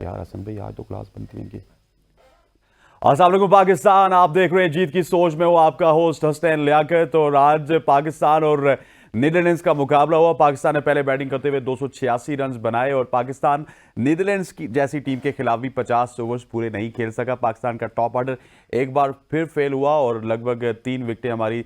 यार हसन भाई, आज तो क्लास बनती है इनकी। अस्सलाम वालेकुम पाकिस्तान, आप देख रहे हैं जीत की सोच में, वो आपका होस्ट हसनैन लियाकत। और आज पाकिस्तान और नीदरलैंड्स का मुकाबला हुआ। पाकिस्तान ने पहले बैटिंग करते हुए 286 रन बनाए और पाकिस्तान नीदरलैंड्स की जैसी टीम के खिलाफ भी 50 ओवर्स पूरे नहीं खेल सका। पाकिस्तान का टॉप ऑर्डर एक बार फिर फेल हुआ और लगभग 3 विकेटें हमारी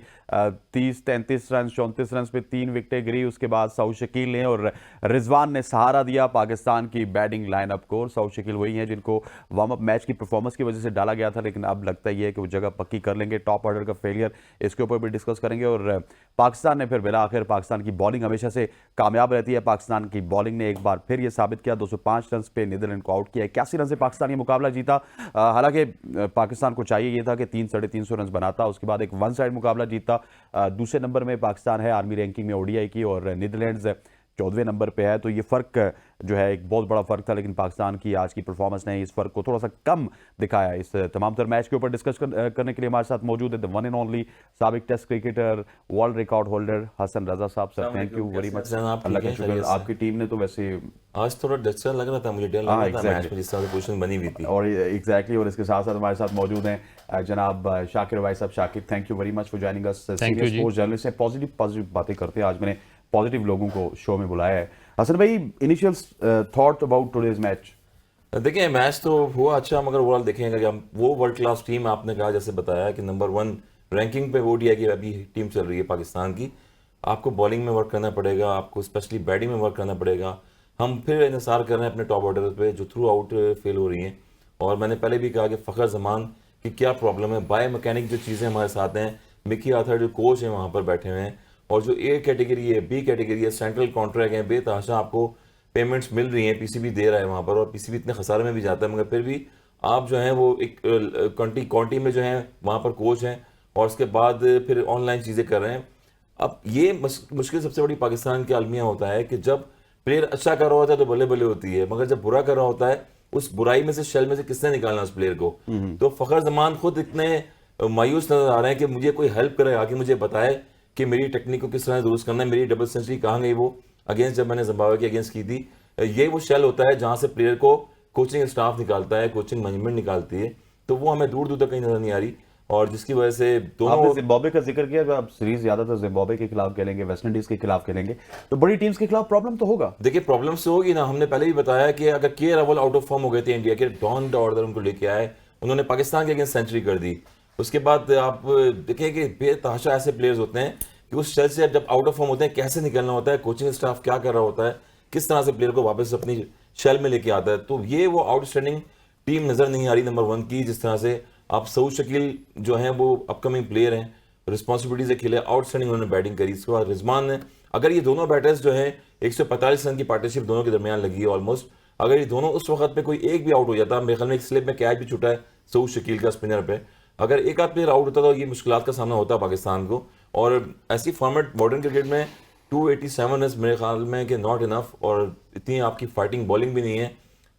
30-33 रन 34 रन पे 3 विकेटें गिरी। उसके बाद सऊद शकील ने और रिजवान ने सहारा दिया पाकिस्तान की बैटिंग लाइनअप को। और सऊद शकील वही हैं जिनको वार्म अप मैच की परफॉर्मेंस की वजह से डाला गया था, लेकिन अब लगता ही है कि वो जगह पक्की कर लेंगे। टॉप ऑर्डर का फेलियर, इसके ऊपर भी डिस्कस करेंगे। और पाकिस्तान ने फिर बिला आखिर, पाकिस्तान की बॉलिंग हमेशा से कामयाब रहती है। पाकिस्तान की बॉलिंग ने एक बार फिर ये साबित किया, 205 रन पे नीदरलैंड को आउट किया, 81 रन से पाकिस्तान ये मुकाबला जीता। हालांकि पाकिस्तान को चाहिए ये था कि 300-350 रन बनाता, उसके बाद एक वन साइड मुकाबला जीता। दूसरे नंबर में पाकिस्तान है आर्मी रैंकिंग में ओडीआई की, और नीदरलैंड्स 14वें नंबर पे है। तो ये फ़र्क जो है एक बहुत बड़ा फ़र्क था, लेकिन पाकिस्तान की आज की परफॉर्मेंस ने इस फ़र्क को थोड़ा सा कम दिखाया। इस तमाम तर मैच के ऊपर डिस्कस करने के लिए हमारे साथ मौजूद है द वन एंड ओनली साबिक test cricketer, world record holder Hasan Raza साहब। Sir thank you very much. अल्लाह का शुक्र, आपकी टीम ने तो वैसे आज थोड़ा डस्टर लग रहा था, मुझे डर लग रहा था मैच में जिस तरह से पोजीशन बनी हुई थी। और एग्जैक्टली और इसके साथ साथ हमारे साथ मौजूद हैं जनाब शाकिर भाई साहब। Shakir, thank you very much for joining us. Senior sports journalist हैं, पॉजिटिव बातें करते हैं। आज मैंने पॉजिटिव लोगों को शो में बुलाया है। हसन भाई, initial thought about today's match? देखिए, मैच तो हुआ अच्छा, मगर ओवरऑल देखेंगे कि हम वो वर्ल्ड क्लास टीम आपने कहा, जैसे बताया कि नंबर 1 रैंकिंग पे ओडीआई की अभी टीम चल रही है पाकिस्तान की। आपको बॉलिंग में वर्क करना पड़ेगा, आपको स्पेशली बैटिंग में वर्क करना पड़ेगा। हम फिर इंतजार कर रहे हैं अपने टॉप ऑर्डर पे जो थ्रू आउट फेल हो रही हैं। और मैंने पहले भी कहा कि फ़खर जमान की क्या प्रॉब्लम है, बायो मैकेनिक जो चीज़ें हमारे साथ हैं, मिकी आर्थर जो कोच हैं वहाँ पर बैठे हुए हैं, और जो ए कैटेगरी है, बी कैटेगरी है, सेंट्रल कॉन्ट्रैक्ट है, बेतहाशा आपको पेमेंट्स मिल रही हैं, पीसीबी दे रहा है वहाँ पर, और पीसीबी इतने खसारे में भी जाता है, मगर फिर भी आप जो हैं वो एक काउंटी में जो है वहाँ पर कोच हैं, और उसके बाद फिर ऑनलाइन चीज़ें कर रहे हैं। अब ये मुश्किल सबसे बड़ी पाकिस्तान के अलमिया होता है कि जब प्लेयर अच्छा कर रहा होता है तो बल्ले बल्ले होती है, मगर जब बुरा कर रहा होता है उस बुराई में से, शेल में से किसने निकालना उस प्लेयर को। तो फ़खर जमान खुद इतने मायूस नजर आ रहे हैं कि मुझे कोई हेल्प करे, आके मुझे बताए कि मेरी टेक्निक को किस तरह दुरुस्त करना है, मेरी डबल सेंचुरी कहाँ गई वो अगेंस्ट, जब मैंने जिम्बाब्वे के अगेंस्ट की थी। ये वो शेल होता है जहाँ से प्लेयर को कोचिंग स्टाफ निकालता है, कोचिंग मैनेजमेंट निकालती है, तो वो हमें दूर दूर तक कहीं नजर नहीं आ रही। और जिसकी वजह से दोनों, जिम्बाब्वे का जिक्र किया, जो आप सीरीज ज्यादातर जिम्बाब्वे के खिलाफ खेलेंगे, वेस्ट इंडीज के खिलाफ खेलेंगे, तो बड़ी टीम्स के खिलाफ प्रॉब्लम तो होगा। देखिए प्रॉब्लम से होगी ना। हमने पहले भी बताया कि अगर के रावल आउट ऑफ फॉर्म हो गए थे इंडिया के, डॉन ऑर्डर उनको लेके आए, उन्होंने पाकिस्तान के अगेंस्ट सेंचुरी कर दी। उसके बाद आप देखें कि बेतहाशा ऐसे प्लेयर्स होते हैं कि उस शेल से जब आउट ऑफ फॉर्म होते हैं कैसे निकलना होता है, कोचिंग स्टाफ क्या कर रहा होता है, किस तरह से प्लेयर को वापस अपनी शेल में लेके आता है। तो ये वो आउटस्टैंडिंग टीम नजर नहीं आ रही नंबर 1 की। जिस तरह से आप सऊद शकील जो हैं वो अपकमिंग प्लेयर हैं, रिस्पॉन्सिबिलिटी से खेले, आउटस्टैंडिंग उन्होंने बैटिंग करी। इसके बाद रिजवान ने, अगर ये दोनों बैटर्स जो हैं 145 रन की पार्टनरशिप दोनों के दरमियान लगी है ऑलमोस्ट, अगर ये दोनों उस वक्त पे कोई एक भी आउट हो जाता, मेरे ख्याल में एक स्लिप में कैच भी छूटा है सऊद शकील का स्पिनर पे, अगर एक आध प्लेयर आउट होता तो ये मुश्किलात का सामना होता पाकिस्तान को। और ऐसी फॉर्मेट मॉडर्न क्रिकेट में 287 रन मेरे ख्याल में कि नॉट इनफ, और इतनी आपकी फाइटिंग बॉलिंग भी नहीं है,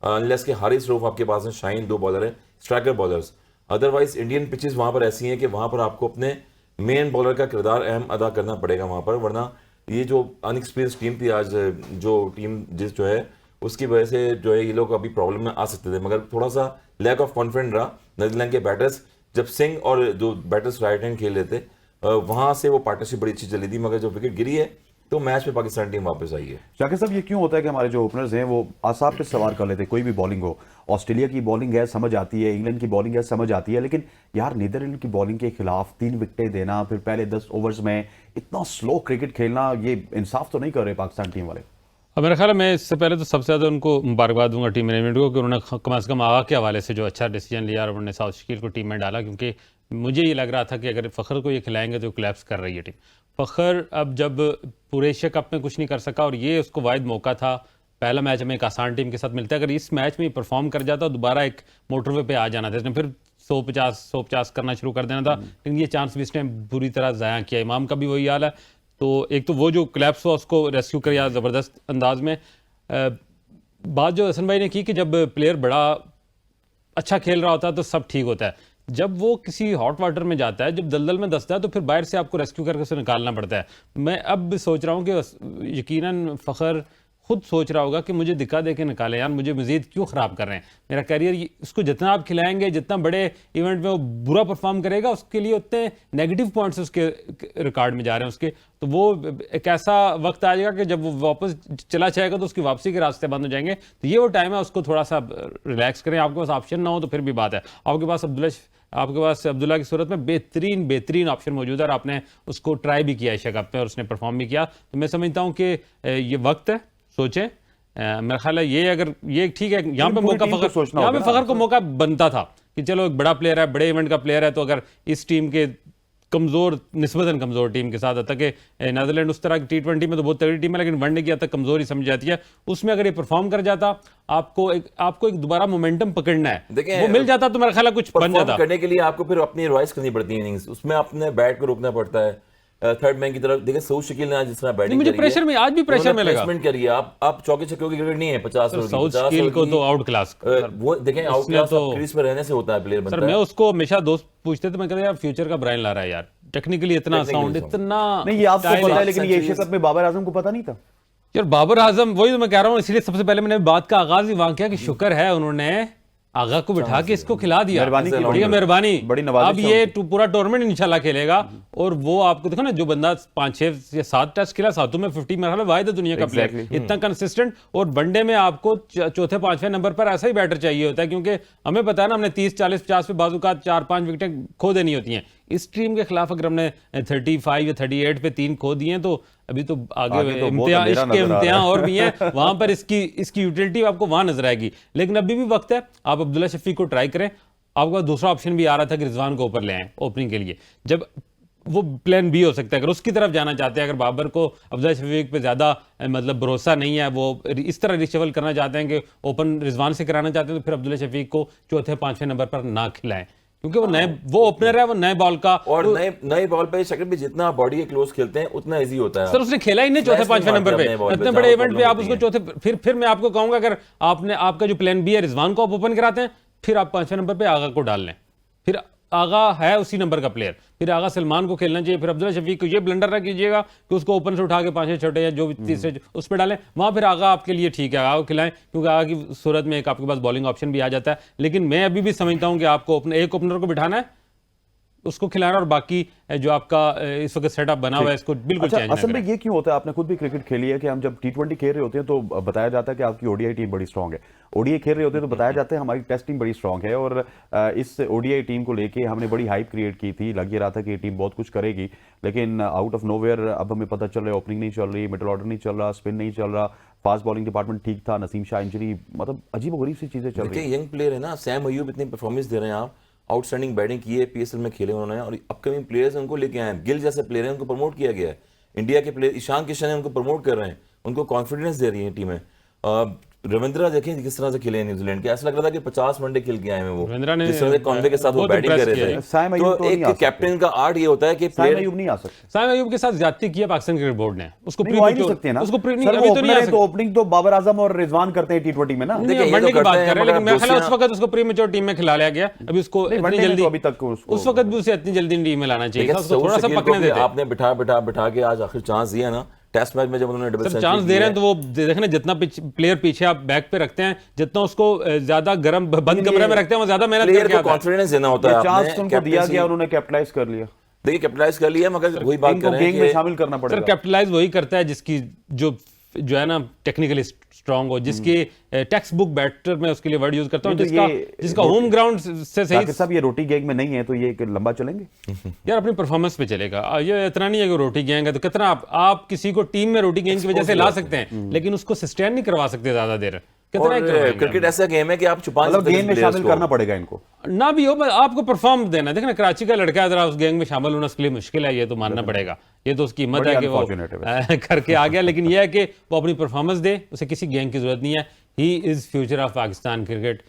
अनलेस के हारिस रऊफ आपके पास है, शाहीन 2 बॉलर है, striker bowlers. Otherwise Indian pitches वहाँ पर ऐसी हैं कि वहाँ पर आपको अपने मेन बॉलर का किरदार अहम अदा करना पड़ेगा वहाँ पर, वरना ये जो अनएक्सपीरियंस टीम थी आज, जो टीम जिस जो है उसकी वजह से जो है ये लोग अभी प्रॉब्लम में आ सकते थे, मगर थोड़ा सा लैक ऑफ कॉन्फिडेंस रहा नीदरलैंड के बैटर्स। जब सिंह और जो बैटर्स राइट हैंड खेल रहे थे, वहाँ से वो पार्टनरशिप बड़ी अच्छी चली थी, मगर जब विकेट गिरी है तो मैच में पाकिस्तान टीम वापस आई है। शाकिर साहब, ये क्यों होता है कि हमारे जो ओपनर्स हैं वो आसाब पे सवार कर लेते हैं, कोई भी बॉलिंग हो? ऑस्ट्रेलिया की बॉलिंग है, समझ आती है, इंग्लैंड की बॉलिंग है, समझ आती है, लेकिन यार नीदरलैंड की बॉलिंग के खिलाफ 3 विकेटें देना, फिर पहले 10 ओवर्स में इतना स्लो क्रिकेट खेलना, ये इंसाफ तो नहीं कर रहे पाकिस्तान टीम वाले। अब मेरा ख्याल है, मैं इससे पहले तो सबसे ज़्यादा उनको मुबारकबाद दूंगा टीम मैनेजमेंट को कि उन्होंने कम अज़ कम आगा के हवाले से जो अच्छा डिसीजन लिया और उन्होंने सऊद शकील को टीम में डाला, क्योंकि मुझे ये लग रहा था कि अगर फ़खर को ये खिलाएंगे तो कोलैप्स कर रही है टीम। फ़खर अब जब पूरे एशिया कप में कुछ नहीं कर सका, और ये उसको वाहिद मौका था, पहला मैच हमें एक आसान टीम के साथ मिलता है, अगर इस मैच में परफॉर्म कर जाता तो दोबारा एक मोटरवे पे आ जाना था, इसने फिर 150 करना शुरू कर देना था, लेकिन ये चांस भी इसने बुरी तरह ज़ाया किया। इमाम का भी वही हाल है। तो एक तो वो जो कोलैप्स हुआ उसको रेस्क्यू किया ज़बरदस्त अंदाज में। बात जो हसन भाई ने की कि जब प्लेयर बड़ा अच्छा खेल रहा होता है तो सब ठीक होता है, जब वो किसी हॉट वाटर में जाता है, जब दलदल में दसता है, तो फिर बाहर से आपको रेस्क्यू करके उसे निकालना पड़ता है। मैं अब सोच रहा हूँ कि यकीनन फ़खर खुद सोच रहा होगा कि मुझे दिखा दे के निकाले यार, मुझे मजीद क्यों ख़राब कर रहे हैं मेरा करियर। उसको जितना आप खिलाएंगे, जितना बड़े इवेंट में वो बुरा परफॉर्म करेगा, उसके लिए उतने नेगेटिव पॉइंट्स उसके रिकॉर्ड में जा रहे हैं उसके। तो वो एक ऐसा वक्त आ जाएगा कि जब वो वापस चला जाएगा तो उसकी वापसी के रास्ते बंद हो जाएंगे। तो ये वो टाइम है, उसको थोड़ा सा रिलैक्स करें। आपके पास ऑप्शन ना हो तो फिर भी बात है, आपके पास अब्दुल्ला की सूरत में बेहतरीन ऑप्शन मौजूद है और आपने उसको ट्राई भी किया एशिया कप में और उसने परफॉर्म भी किया। तो मैं समझता हूँ कि ये वक्त है, सोचें। मेरा ख्याल है ये अगर ये ठीक है, यहाँ पे मौका फ़खर को मौका बनता था कि चलो एक बड़ा प्लेयर है, बड़े इवेंट का प्लेयर है, तो अगर इस टीम के निस्बतन कमज़ोर टीम के साथ, तक नीदरलैंड उस तरह की T20 में तो बहुत तगड़ी टीम है लेकिन वनडे की हद तक कमज़ोरी समझ जाती है, उसमें अगर ये परफॉर्म कर जाता, आपको एक दोबारा मोमेंटम पकड़ना है, वो मिल जाता तो मेरा ख्याल है कुछ बन जाता। करने के लिए आपको फिर अपनी रिवाइज करनी पड़ती है इनिंग्स, उसमें अपने बैट को रोकना पड़ता है। थर्ड मैन की तरफ देखिए, सऊद शकील ने जिस तरह बैटिंग मुझे प्रेशर में, आज भी प्रेशर में लगा करिए। आप चौके छक्कों की क्रिकेट नहीं है 50 ओवर। सऊद शकील को तो आउट क्लास, वो देखें आउट क्लास तो क्रीज में रहने से होता है प्लेयर बनता है। मैं उसको हमेशा दोस्त पूछते थे, मैं कहता यार फ्यूचर का ब्रायन ला रहा है यार, टेक्निकली इतना साउंड, इतना नहीं, ये आपको पता है लेकिन ये एशिया कप में बाबर आजम को पता नहीं था यार। बाबर आजम, वही तो मैं कह रहा हूँ, इसलिए सबसे पहले मैंने बात का आगाज ही वहां किया कि शुक्र है उन्होंने आगा को बिठा के इसको खिला दिया, मेहरबानी, बड़ी नवाज़िश। अब ये पूरा टूर्नामेंट इंशाल्लाह खेलेगा और वो आपको देखो ना, जो बंदा 5, 6 या 7 टेस्ट खेला, 7 में 50 मेरा ख्याल है वाहिद है दुनिया का प्लेयर, इतना कंसिस्टेंट। और वनडे में आपको चौथे 5वें नंबर पर ऐसा ही बैटर चाहिए होता है, क्योंकि हमें पता है ना, हमने 30, 40, 50 पे बाजू का 4-5 विकेटें खो देनी होती हैं। इस टीम के खिलाफ अगर हमने 35 या 38 पे 3 खो दिए तो अभी तो आगे तो इम्तिहान और भी हैं, वहां पर इसकी यूटिलिटी आपको वहां नजर आएगी। लेकिन अभी भी वक्त है, आप अब्दुल्ला शफीक को ट्राई करें। आपका दूसरा ऑप्शन भी आ रहा था कि रिजवान को ऊपर ले आए ओपनिंग के लिए, जब वो प्लान बी हो सकता है अगर उसकी तरफ जाना चाहते हैं। अगर बाबर को अब्दुल्ला शफीक पे ज्यादा मतलब भरोसा नहीं है, वो इस तरह रिशवल करना चाहते हैं कि ओपन रिजवान से कराना चाहते हैं, तो फिर अब्दुल्ला शफीक को चौथे 5वें नंबर पर ना खिलाएं, क्योंकि वो ओपनर है, वो नए बॉल का, और नए बॉल पे शक्ल भी जितना बॉडी के क्लोज खेलते हैं उतना इजी होता है। सर उसने खेला ही नहीं चौथे 5वें नंबर पे, इतने बड़े इवेंट पे आप उसको चौथे, फिर मैं आपको कहूंगा अगर आपका जो प्लान बी है, रिजवान को आप ओपन कराते हैं, फिर आप 5वें नंबर पे आगा को डाल लें, फिर आगा है उसी नंबर का प्लेयर, फिर आगा सलमान को खेलना चाहिए। फिर अब्दुल्ला शफीक को ये ब्लंडर ना कीजिएगा कि उसको ओपन से उठा के 5वें छठे या जो भी तीसरे उस पर डालें, वहां फिर आगा आपके लिए ठीक है, आगा को खिलाएं, क्योंकि आगा की सूरत में एक आपके पास बॉलिंग ऑप्शन भी आ जाता है। लेकिन मैं अभी भी समझता हूं कि आपको एक ओपनर को बिठाना है, उसको खिलाना, और बाकी जो आपका इस वक्त सेटअप बना हुआ है इसको बिल्कुल चेंज ना असल में करें। ये क्यों होता है, आपने खुद भी क्रिकेट खेली है कि हम जब T20 खेल रहे होते हैं तो बताया जाता है कि आपकी ओडीआई टीम बड़ी स्ट्रांग है, ओडीआई खेल रहे होते हैं तो बताया जाता है हमारी टेस्ट टीम बड़ी स्ट्रांग है। और इस ओडीआई टीम को लेके हमने बड़ी हाइप क्रिएट की थी, लग ये रहा था कि ये टीम बहुत कुछ करेगी, लेकिन आउट ऑफ नोवेयर अब हमें पता चल रहा है ओपनिंग नहीं चल रही, मिडल ऑर्डर नहीं चल रहा, स्पिन नहीं चल रहा, फास्ट बॉलिंग डिपार्टमेंट ठीक था, नसीम शाह इंजरी, मतलब अजीब गरीब सी चीजें चल रही है। यंग प्लेयर है ना, सैम अयूब इतनी परफॉर्मेंस दे रहे हैं, आप आउटस्टैंडिंग बैटिंग की है, पीएसएल में खेले उन्होंने, और अपकमिंग प्लेयर्स उनको लेके आए हैं। गिल जैसे प्लेयर हैं, उनको प्रमोट किया गया है। इंडिया के प्लेयर ईशान किशन है, उनको प्रमोट कर रहे हैं, उनको कॉन्फिडेंस दे रही है टीमें। रविंद्रा देखें किस तरह से खेले हैं न्यूजीलैंड के, ऐसा लग रहा था कि 50 वनडे खेल के आए हैं वो, जिस तरह से कॉन्वे के साथ वो बैटिंग कर रहे थे। तो एक कैप्टन का आर्ट ये होता है कि साइम अयूब नहीं आ सकते। साइम अयूब के साथ ज्यादती की है पाकिस्तान क्रिकेट बोर्ड ने, उसको नहीं, नहीं सकते ना, उसको अभी तो नहीं आ सकते। ओपनिंग तो बाबर आजम और रिजवान करते हैं T20 में ना, वनडे की बात कर रहे हैं, लेकिन मेरा ख्याल है उस वक्त उसको प्रीमेच्योर टीम में खिला लिया गया। अभी उसको इतनी जल्दी, अभी तक उस वक्त भी उसे इतनी जल्दी टीम में लाना चाहिए था, उसको थोड़ा सा पकने देते। आपने बिठा के आज आखिर चांस दिया ना टेस्ट मैच में, जब उन्होंने डबल चांस दे रहे हैं तो वो देखना, जितना प्लेयर पीछे आप बैक पे रखते हैं, जितना उसको ज्यादा गर्म बंद कमरे में रखते हैं, वो ज्यादा मेहनत करके आता है। कॉन्फिडेंस देना होता है, चांस उनको दिया गया, उन्होंने कैपिटलाइज कर लिया। देखिए कैपिटलाइज कर लिया, मगर वही बात कर रहे हैं कि में शामिल करना पड़ेगा। सर कैपिटलाइज वही करता है जिसकी जो है ना टेक्निकली स्ट्रांग हो, जिसकी टेक्स्ट बुक बैटर में उसके लिए वर्ड यूज करता हूं, जिसका होम ग्राउंड से सही। साहब ये रोटी गैंग में नहीं है तो ये लंबा चलेंगे यार, अपनी परफॉर्मेंस पे चलेगा। ये इतना नहीं है कि रोटी गैंग है तो कितना आप किसी को टीम में रोटी गैंग की वजह से ला सकते हैं, लेकिन उसको सस्टेन नहीं करवा सकते ज्यादा देर। क्रिकेट ऐसा गेम है कि आप छुपा मतलब गेम में शामिल करना पड़ेगा इनको, ना भी हो आपको परफॉर्म देना। देखना कराची का लड़का जरा उस गैंग में शामिल होना उसके लिए मुश्किल है, ये तो मानना पड़ेगा, ये तो उसकी हिम्मत है कि वो करके आ गया। लेकिन ये है कि वो अपनी परफॉर्मेंस दे, उसे किसी गैंग की जरूरत नहीं है। He is future of Pakistan cricket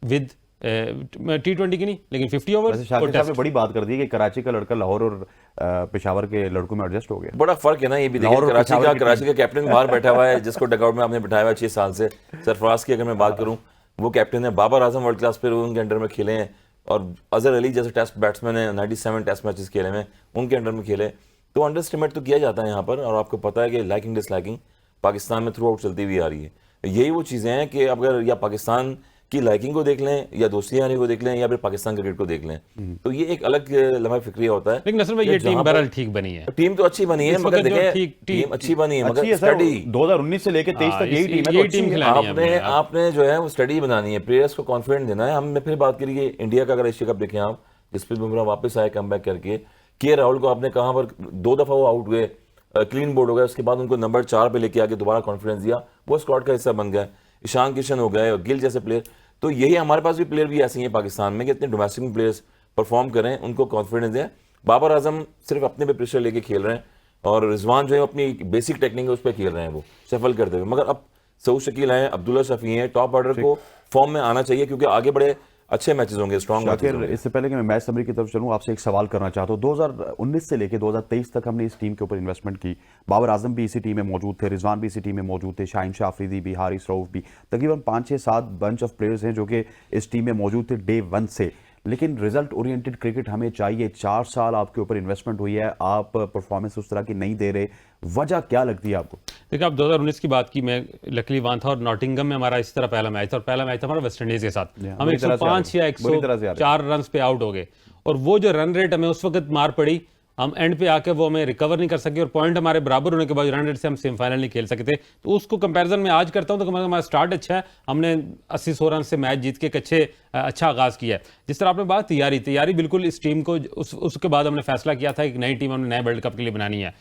with T20 की नहीं, लेकिन 50 ओवर। शाकिर साहब ने बड़ी बात कर दी कि कराची का लड़का लाहौर और पेशावर के लड़कों में एडजस्ट हो गया। बड़ा फर्क है ना, ये भी देखिए, कराची का कैप्टन बाहर बैठा हुआ है, जिसको डगआउट में आपने बिठाया हुआ 6 साल से। सरफराज की अगर मैं बात करूं, वो कैप्टन है। Babar Azam world class player उनके अंडर में खेले हैं, और अजहर अली जैसे टेस्ट बैट्समैन है, 97 टेस्ट मैचेस खेले में, उनके अंडर में खेले। तो अंडर एस्टिमेट तो किया जाता है यहाँ पर, और आपको पता है कि लाइकिंग डिसलाइकिंग, पाकिस्तान में थ्रू आउट चलती हुई आ रही है। यही वो चीज़ें हैं कि अगर या पाकिस्तान की लाइकिंग को देख लें या दोस्ती यानी को देख लें या फिर पाकिस्तान क्रिकेट को देख लें, तो ये एक अलग लम्हा फिक्रिया होता है। लेकिन असल में ये टीम बहरहाल ठीक बनी है, टीम तो अच्छी बनी है, इस मगर वक्त जो देखें टीम अच्छी बनी है, मगर अच्छी है सर, स्टडी 2019 से लेकर 23 तक यही टीम है, तो अच्छी है। खिलानी है हमने। आपने जो है वो स्टडी बनानी है, प्लेयर्स को कॉन्फिडेंस देना है। हमने फिर बात करी कि इंडिया का अगर एशिया कप देखें आप, जिसपे बुमराह वापस आए कमबैक करके, के राहुल को आपने कहाँ पर 2 दफा वो आउट हुए, क्लीन बोर्ड हो गया, उसके बाद उनको नंबर 4 पे लेके आके दोबारा कॉन्फिडेंस दिया, वो स्क्वाड का हिस्सा बन गया। ईशान किशन हो गए और गिल जैसे प्लेयर, तो यही हमारे पास भी प्लेयर भी ऐसे ही हैं पाकिस्तान में कि इतने डोमेस्टिक प्लेयर्स परफॉर्म करें, उनको कॉन्फिडेंस दें। बाबर आजम सिर्फ अपने पे प्रेशर लेके खेल रहे हैं और रिजवान जो है अपनी बेसिक टेक्निक है उस पर खेल रहे हैं, वो सफल करते हुए। मगर अब सऊद शकील हैं, अब्दुल्ला शफी हैं, टॉप ऑर्डर को फॉर्म में आना चाहिए क्योंकि आगे बड़े अच्छे मैचेस होंगे, स्ट्रॉन्ग मैचेस होंगे। इससे पहले कि मैं मैच समरी की तरफ चलूं, आपसे एक सवाल करना चाहता हूं। 2019 से लेकर 2023 तक हमने इस टीम के ऊपर इन्वेस्टमेंट की। बाबर आजम भी इसी टीम में मौजूद थे, रिजवान भी इसी टीम में मौजूद थे, शाहीन शाह अफरीदी भी, हारिस रऊफ भी, तकरीबन 5, 6, 7 बंच ऑफ प्लेयर्स हैं जो कि इस टीम में मौजूद थे डे 1 से। लेकिन रिजल्ट ओरिएंटेड क्रिकेट हमें चाहिए। 4 साल आपके ऊपर इन्वेस्टमेंट हुई है, आप परफॉर्मेंस उस तरह की नहीं दे रहे, वजह क्या लगती है आपको? देखिए, आप 2019 की बात की, मैं लकली वहां था और नॉटिंगम में हमारा इस तरह पहला मैच था, और पहला मैच था हमारा वेस्ट इंडीज के साथ। हम 105 या 104 रन पे आउट हो गए, और वो जो रन रेट हमें उस वक्त मार पड़ी, हम एंड पे आके वो हमें रिकवर नहीं कर सके, और पॉइंट हमारे बराबर होने के बाद रन रेट से हम सेमीफाइनल नहीं खेल सकते। तो उसको कंपैरिजन में आज करता हूं तो हमारा स्टार्ट अच्छा है, हमने 80-100 रन से मैच जीत के एक अच्छा आगाज किया है। जिस तरह आपने बात तैयारी बिल्कुल इस टीम को उसके बाद हमने फैसला किया था एक नई टीम हमने नए वर्ल्ड कप के लिए बनानी है।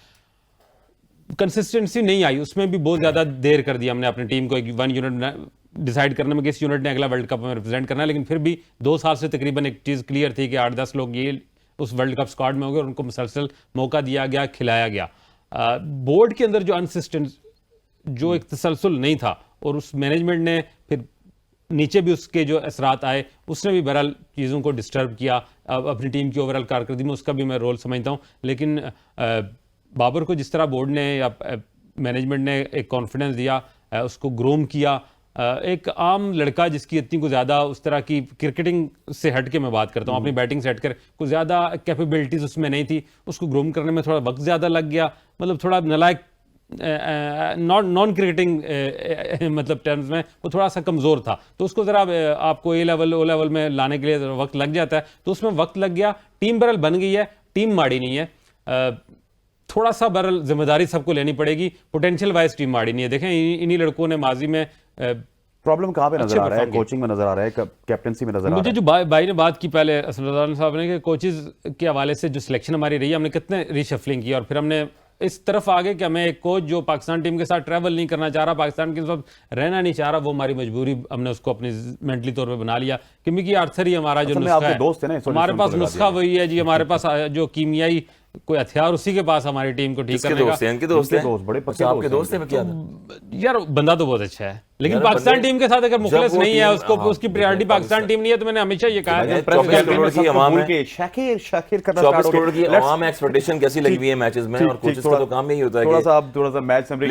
कंसिस्टेंसी नहीं आई, उसमें भी बहुत ज्यादा देर कर दिया हमने अपनी टीम को एक 1 यूनिट डिसाइड करने में, किस यूनिट ने अगला वर्ल्ड कप में रिप्रेजेंट करना है। लेकिन फिर भी 2 साल से तकरीबन एक चीज क्लियर थी कि 8-10 लोग ये उस वर्ल्ड कप स्क्वाड में हो गए और उनको मुसलसल मौका दिया गया, खिलाया गया। बोर्ड के अंदर जो अनसिस्टेंट, जो एक तसलसल नहीं था, और उस मैनेजमेंट ने फिर नीचे भी उसके जो असरात आए, उसने भी बहरहाल चीज़ों को डिस्टर्ब किया। अपनी टीम की ओवरऑल कारकर्दगी में उसका भी मैं रोल समझता हूँ। लेकिन बाबर को जिस तरह बोर्ड ने या मैनेजमेंट ने एक कॉन्फिडेंस दिया, उसको ग्रूम किया, एक आम लड़का जिसकी इतनी को ज़्यादा उस तरह की क्रिकेटिंग से हट के मैं बात करता हूँ, अपनी बैटिंग से हट कर कुछ ज़्यादा कैपेबिलिटीज़ उसमें नहीं थी, उसको ग्रूम करने में थोड़ा वक्त ज़्यादा लग गया। मतलब थोड़ा नलायक, नॉन क्रिकेटिंग मतलब टर्म्स में वो थोड़ा सा कमज़ोर था, तो उसको ज़रा आपको ओ लेवल में लाने के लिए वक्त लग जाता है, तो उसमें वक्त लग गया। टीम बहरहाल बन गई है, टीम माड़ी नहीं है। थोड़ा सा बहरहाल जिम्मेदारी सबको लेनी पड़ेगी, पोटेंशियल वाइज टीम माड़ी नहीं है। देखें, इन्हीं लड़कों ने माजी में प्रॉब्लम कहाँ पे नजर आ रहा है? कोचिंग में नजर आ रहा है, कैप्टनसी में नजर आ रहा है? मुझे जो भाई ने बात की पहले असद साहब ने, कि कोचेज के हवाले से जो सिलेक्शन हमारी रही है, हमने कितने रीशफलिंग की, और फिर हमने इस तरफ आ गए कि हमें एक कोच जो पाकिस्तान टीम के साथ ट्रैवल नहीं करना चाह रहा, पाकिस्तान के साथ रहना नहीं चाह रहा, वो हमारी मजबूरी, हमने उसको अपनी मेंटली तौर पे बना लिया। क्योंकि आर्थर ही हमारा जो नुस्खा है, दोस्त है ना, हमारे पास नुस्खा वही है जी, हमारे पास जो कीमियाई कोई हथियार उसी के पास हमारी टीम को ठीक करने का। इनके दोस्त हैं, बड़े पक्के आपके दोस्त हैं क्या? यार बंदा तो बहुत अच्छा है, लेकिन पाकिस्तान टीम के साथ अगर मुखलिस नहीं है, उसको उसकी प्रायोरिटी पाकिस्तान टीम नहीं है, तो मैंने हमेशा ये कहा है। 24 करोड़ की आवाम है, शाकिर करना 24 करोड़ की आवाम एक्सपेक्टेशन कैसी लगी हुई है मैचेस में, और कोचेस का तो काम यही होता है कि थोड़ा सा मैच समरी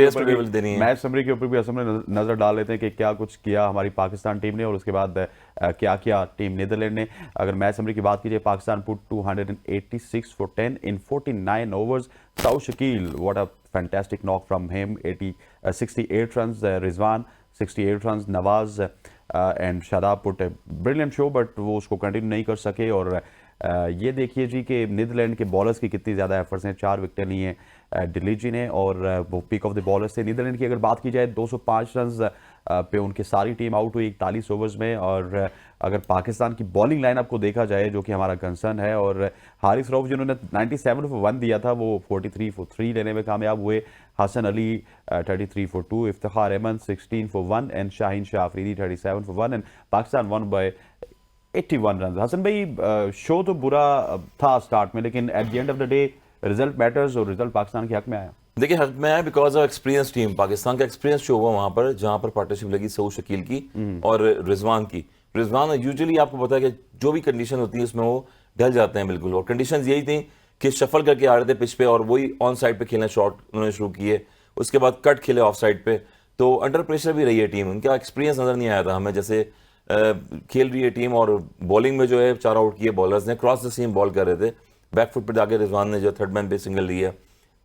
के ऊपर भी असम ने नजर डाल लेते हैं कि क्या कुछ किया हमारी पाकिस्तान टीम ने, और उसके बाद क्या किया टीम नीदरलैंड ने। अगर मैच समरी की बात कीजिए, Pakistan put 286 for 10 in 49 overs. Saud Shakil, what a fantastic knock from him. 68 runs. Rizwan 68 runs. Nawaz and Shadab put a brilliant show, but वो उसको कंटिन्यू नहीं कर सके। और ये देखिए जी कि नीदरलैंड के बॉलर्स की कितनी ज़्यादा एफर्ट्स हैं, 4 विकेटें ली हैं डिलीजी ने, और वो पिक ऑफ द बॉलर्स थे। नीदरलैंड की अगर बात की जाए, 205 रन पे उनकी सारी टीम आउट हुई 41 ओवर्स में। और अगर पाकिस्तान की बॉलिंग लाइनअप को देखा जाए, जो कि हमारा कंसर्न है, और हारिस रऊफ जिन्होंने 97 for 1 दिया था, वो 43 for 3 लेने में कामयाब हुए। Hasan Ali 33 for 2, Iftikhar Ahmed 16 for 1 and Shaheen Shah Afridi 37 for 1, and Pakistan one by 81 run. Hasan भाई, शो तो बुरा था स्टार्ट में, लेकिन at the end of the day result matters, और रिजल्ट पाकिस्तान के हक में आया। देखिए, हक में आया because of experience team. Pakistan का एक्सपीरियंस शो हुआ वहां पर, जहां पर पार्टनरशिप लगी सऊद शकील की और रिजवान की। रिजवान यूजुअली आपको पता है कि जो भी कंडीशन होती है उसमें वो ढल जाते हैं बिल्कुल, और कंडीशंस यही थी कि शफल करके आ रहे थे पिच पे, और वही ऑन साइड पे खेलना शॉट उन्होंने शुरू किए, उसके बाद कट खेले ऑफ साइड पे, तो अंडर प्रेशर भी रही है टीम। उनका एक्सपीरियंस नजर नहीं आया था हमें, जैसे खेल रही है टीम। और बॉलिंग में जो है 4 आउट किए बॉलर्स ने, क्रॉस द सीम बॉल कर रहे थे, बैक फुट पर जाके रिजवान ने जो थर्ड मैन पे सिंगल लिया।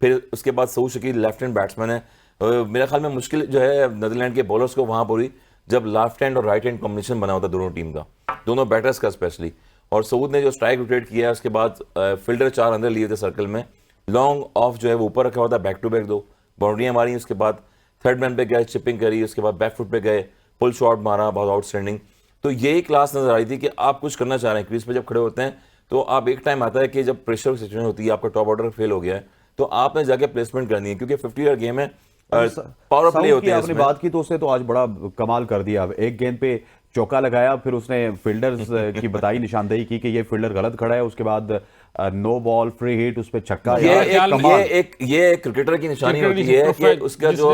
फिर उसके बाद Saud Shakeel left hand batsman है, मेरा ख्याल में मुश्किल जो है नीदरलैंड के बॉलर्स को वहां पर हुई जब लेफ्ट हैंड और राइट हैंड कॉम्बिनेशन बना होता दोनों टीम का, दोनों बैटर्स का स्पेशली। और सऊद ने जो स्ट्राइक रोटेट किया उसके बाद फील्डर 4 अंदर लिए थे सर्कल में, लॉन्ग ऑफ जो है वो ऊपर रखा हुआ था, बैक टू बैक 2 बाउंड्रियां मारी, उसके बाद थर्ड मैन पे गए, चिपिंग करी, उसके बाद बैक फुट पे गए, पुल शॉट मारा, बहुत आउटस्टैंडिंग। तो यही क्लास नजर आई थी कि आप कुछ करना चाह रहे हैं, क्रीज पे जब खड़े होते हैं तो आप एक टाइम आता है कि जब प्रेशर की सिचुएशन होती है, आपका टॉप ऑर्डर फेल हो गया है, तो आपने जाके प्लेसमेंट करनी है, क्योंकि 50 ओवर गेम है, पावर प्ले होते हैं आपने इसमें। बात की तो उसने तो आज बड़ा कमाल कर दिया। एक गेंद पे चौका लगाया, फिर उसने फील्डर्स की बताई निशानदेही की कि ये फील्डर गलत खड़ा है, उसके बाद नो बॉल फ्री हिट, उस पे छक्का। ये एक क्रिकेटर की निशानी होती है कि उसका जो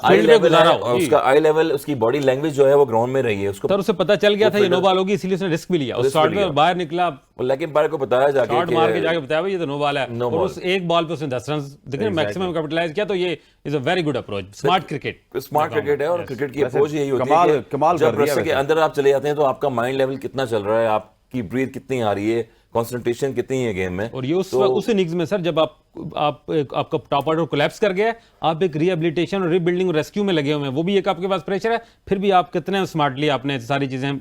आई लेवल है, उसका आई लेवल, उसकी बॉडी लैंग्वेज जो है वो ग्राउंड में रही है, उसको सर उसे पता चल गया था ये नो बॉल होगी, इसलिए उसने रिस्क भी लिया, उस शॉट में बाहर निकला, लेकिन बाहर को बताया जाके शॉट मार के जाके बताया भाई ये तो नो बॉल है, और उस एक बॉल पे उसने 10 रन देखिए मैक्सिमम कैपिटलाइज किया। तो ये is a very good approach, smart cricket है, और क्रिकेट की अप्रोच यही होती है कि जब रस्से के अंदर आप चले जाते हैं तो आपका माइंड लेवल कितना चल रहा है, आपकी ब्रीथ कितनी आ रही है, कंसंट्रेशन कितनी है गेम में। और ये उस इनिंग्स में सर जब आपका टॉप ऑर्डर कोलैप्स कर गया है, आप एक रिहेबिलिटेशन और रीबिल्डिंग और रेस्क्यू में लगे हुए हैं, वो भी एक आपके पास प्रेशर है, फिर भी आप कितने स्मार्टली आपने सारी चीजें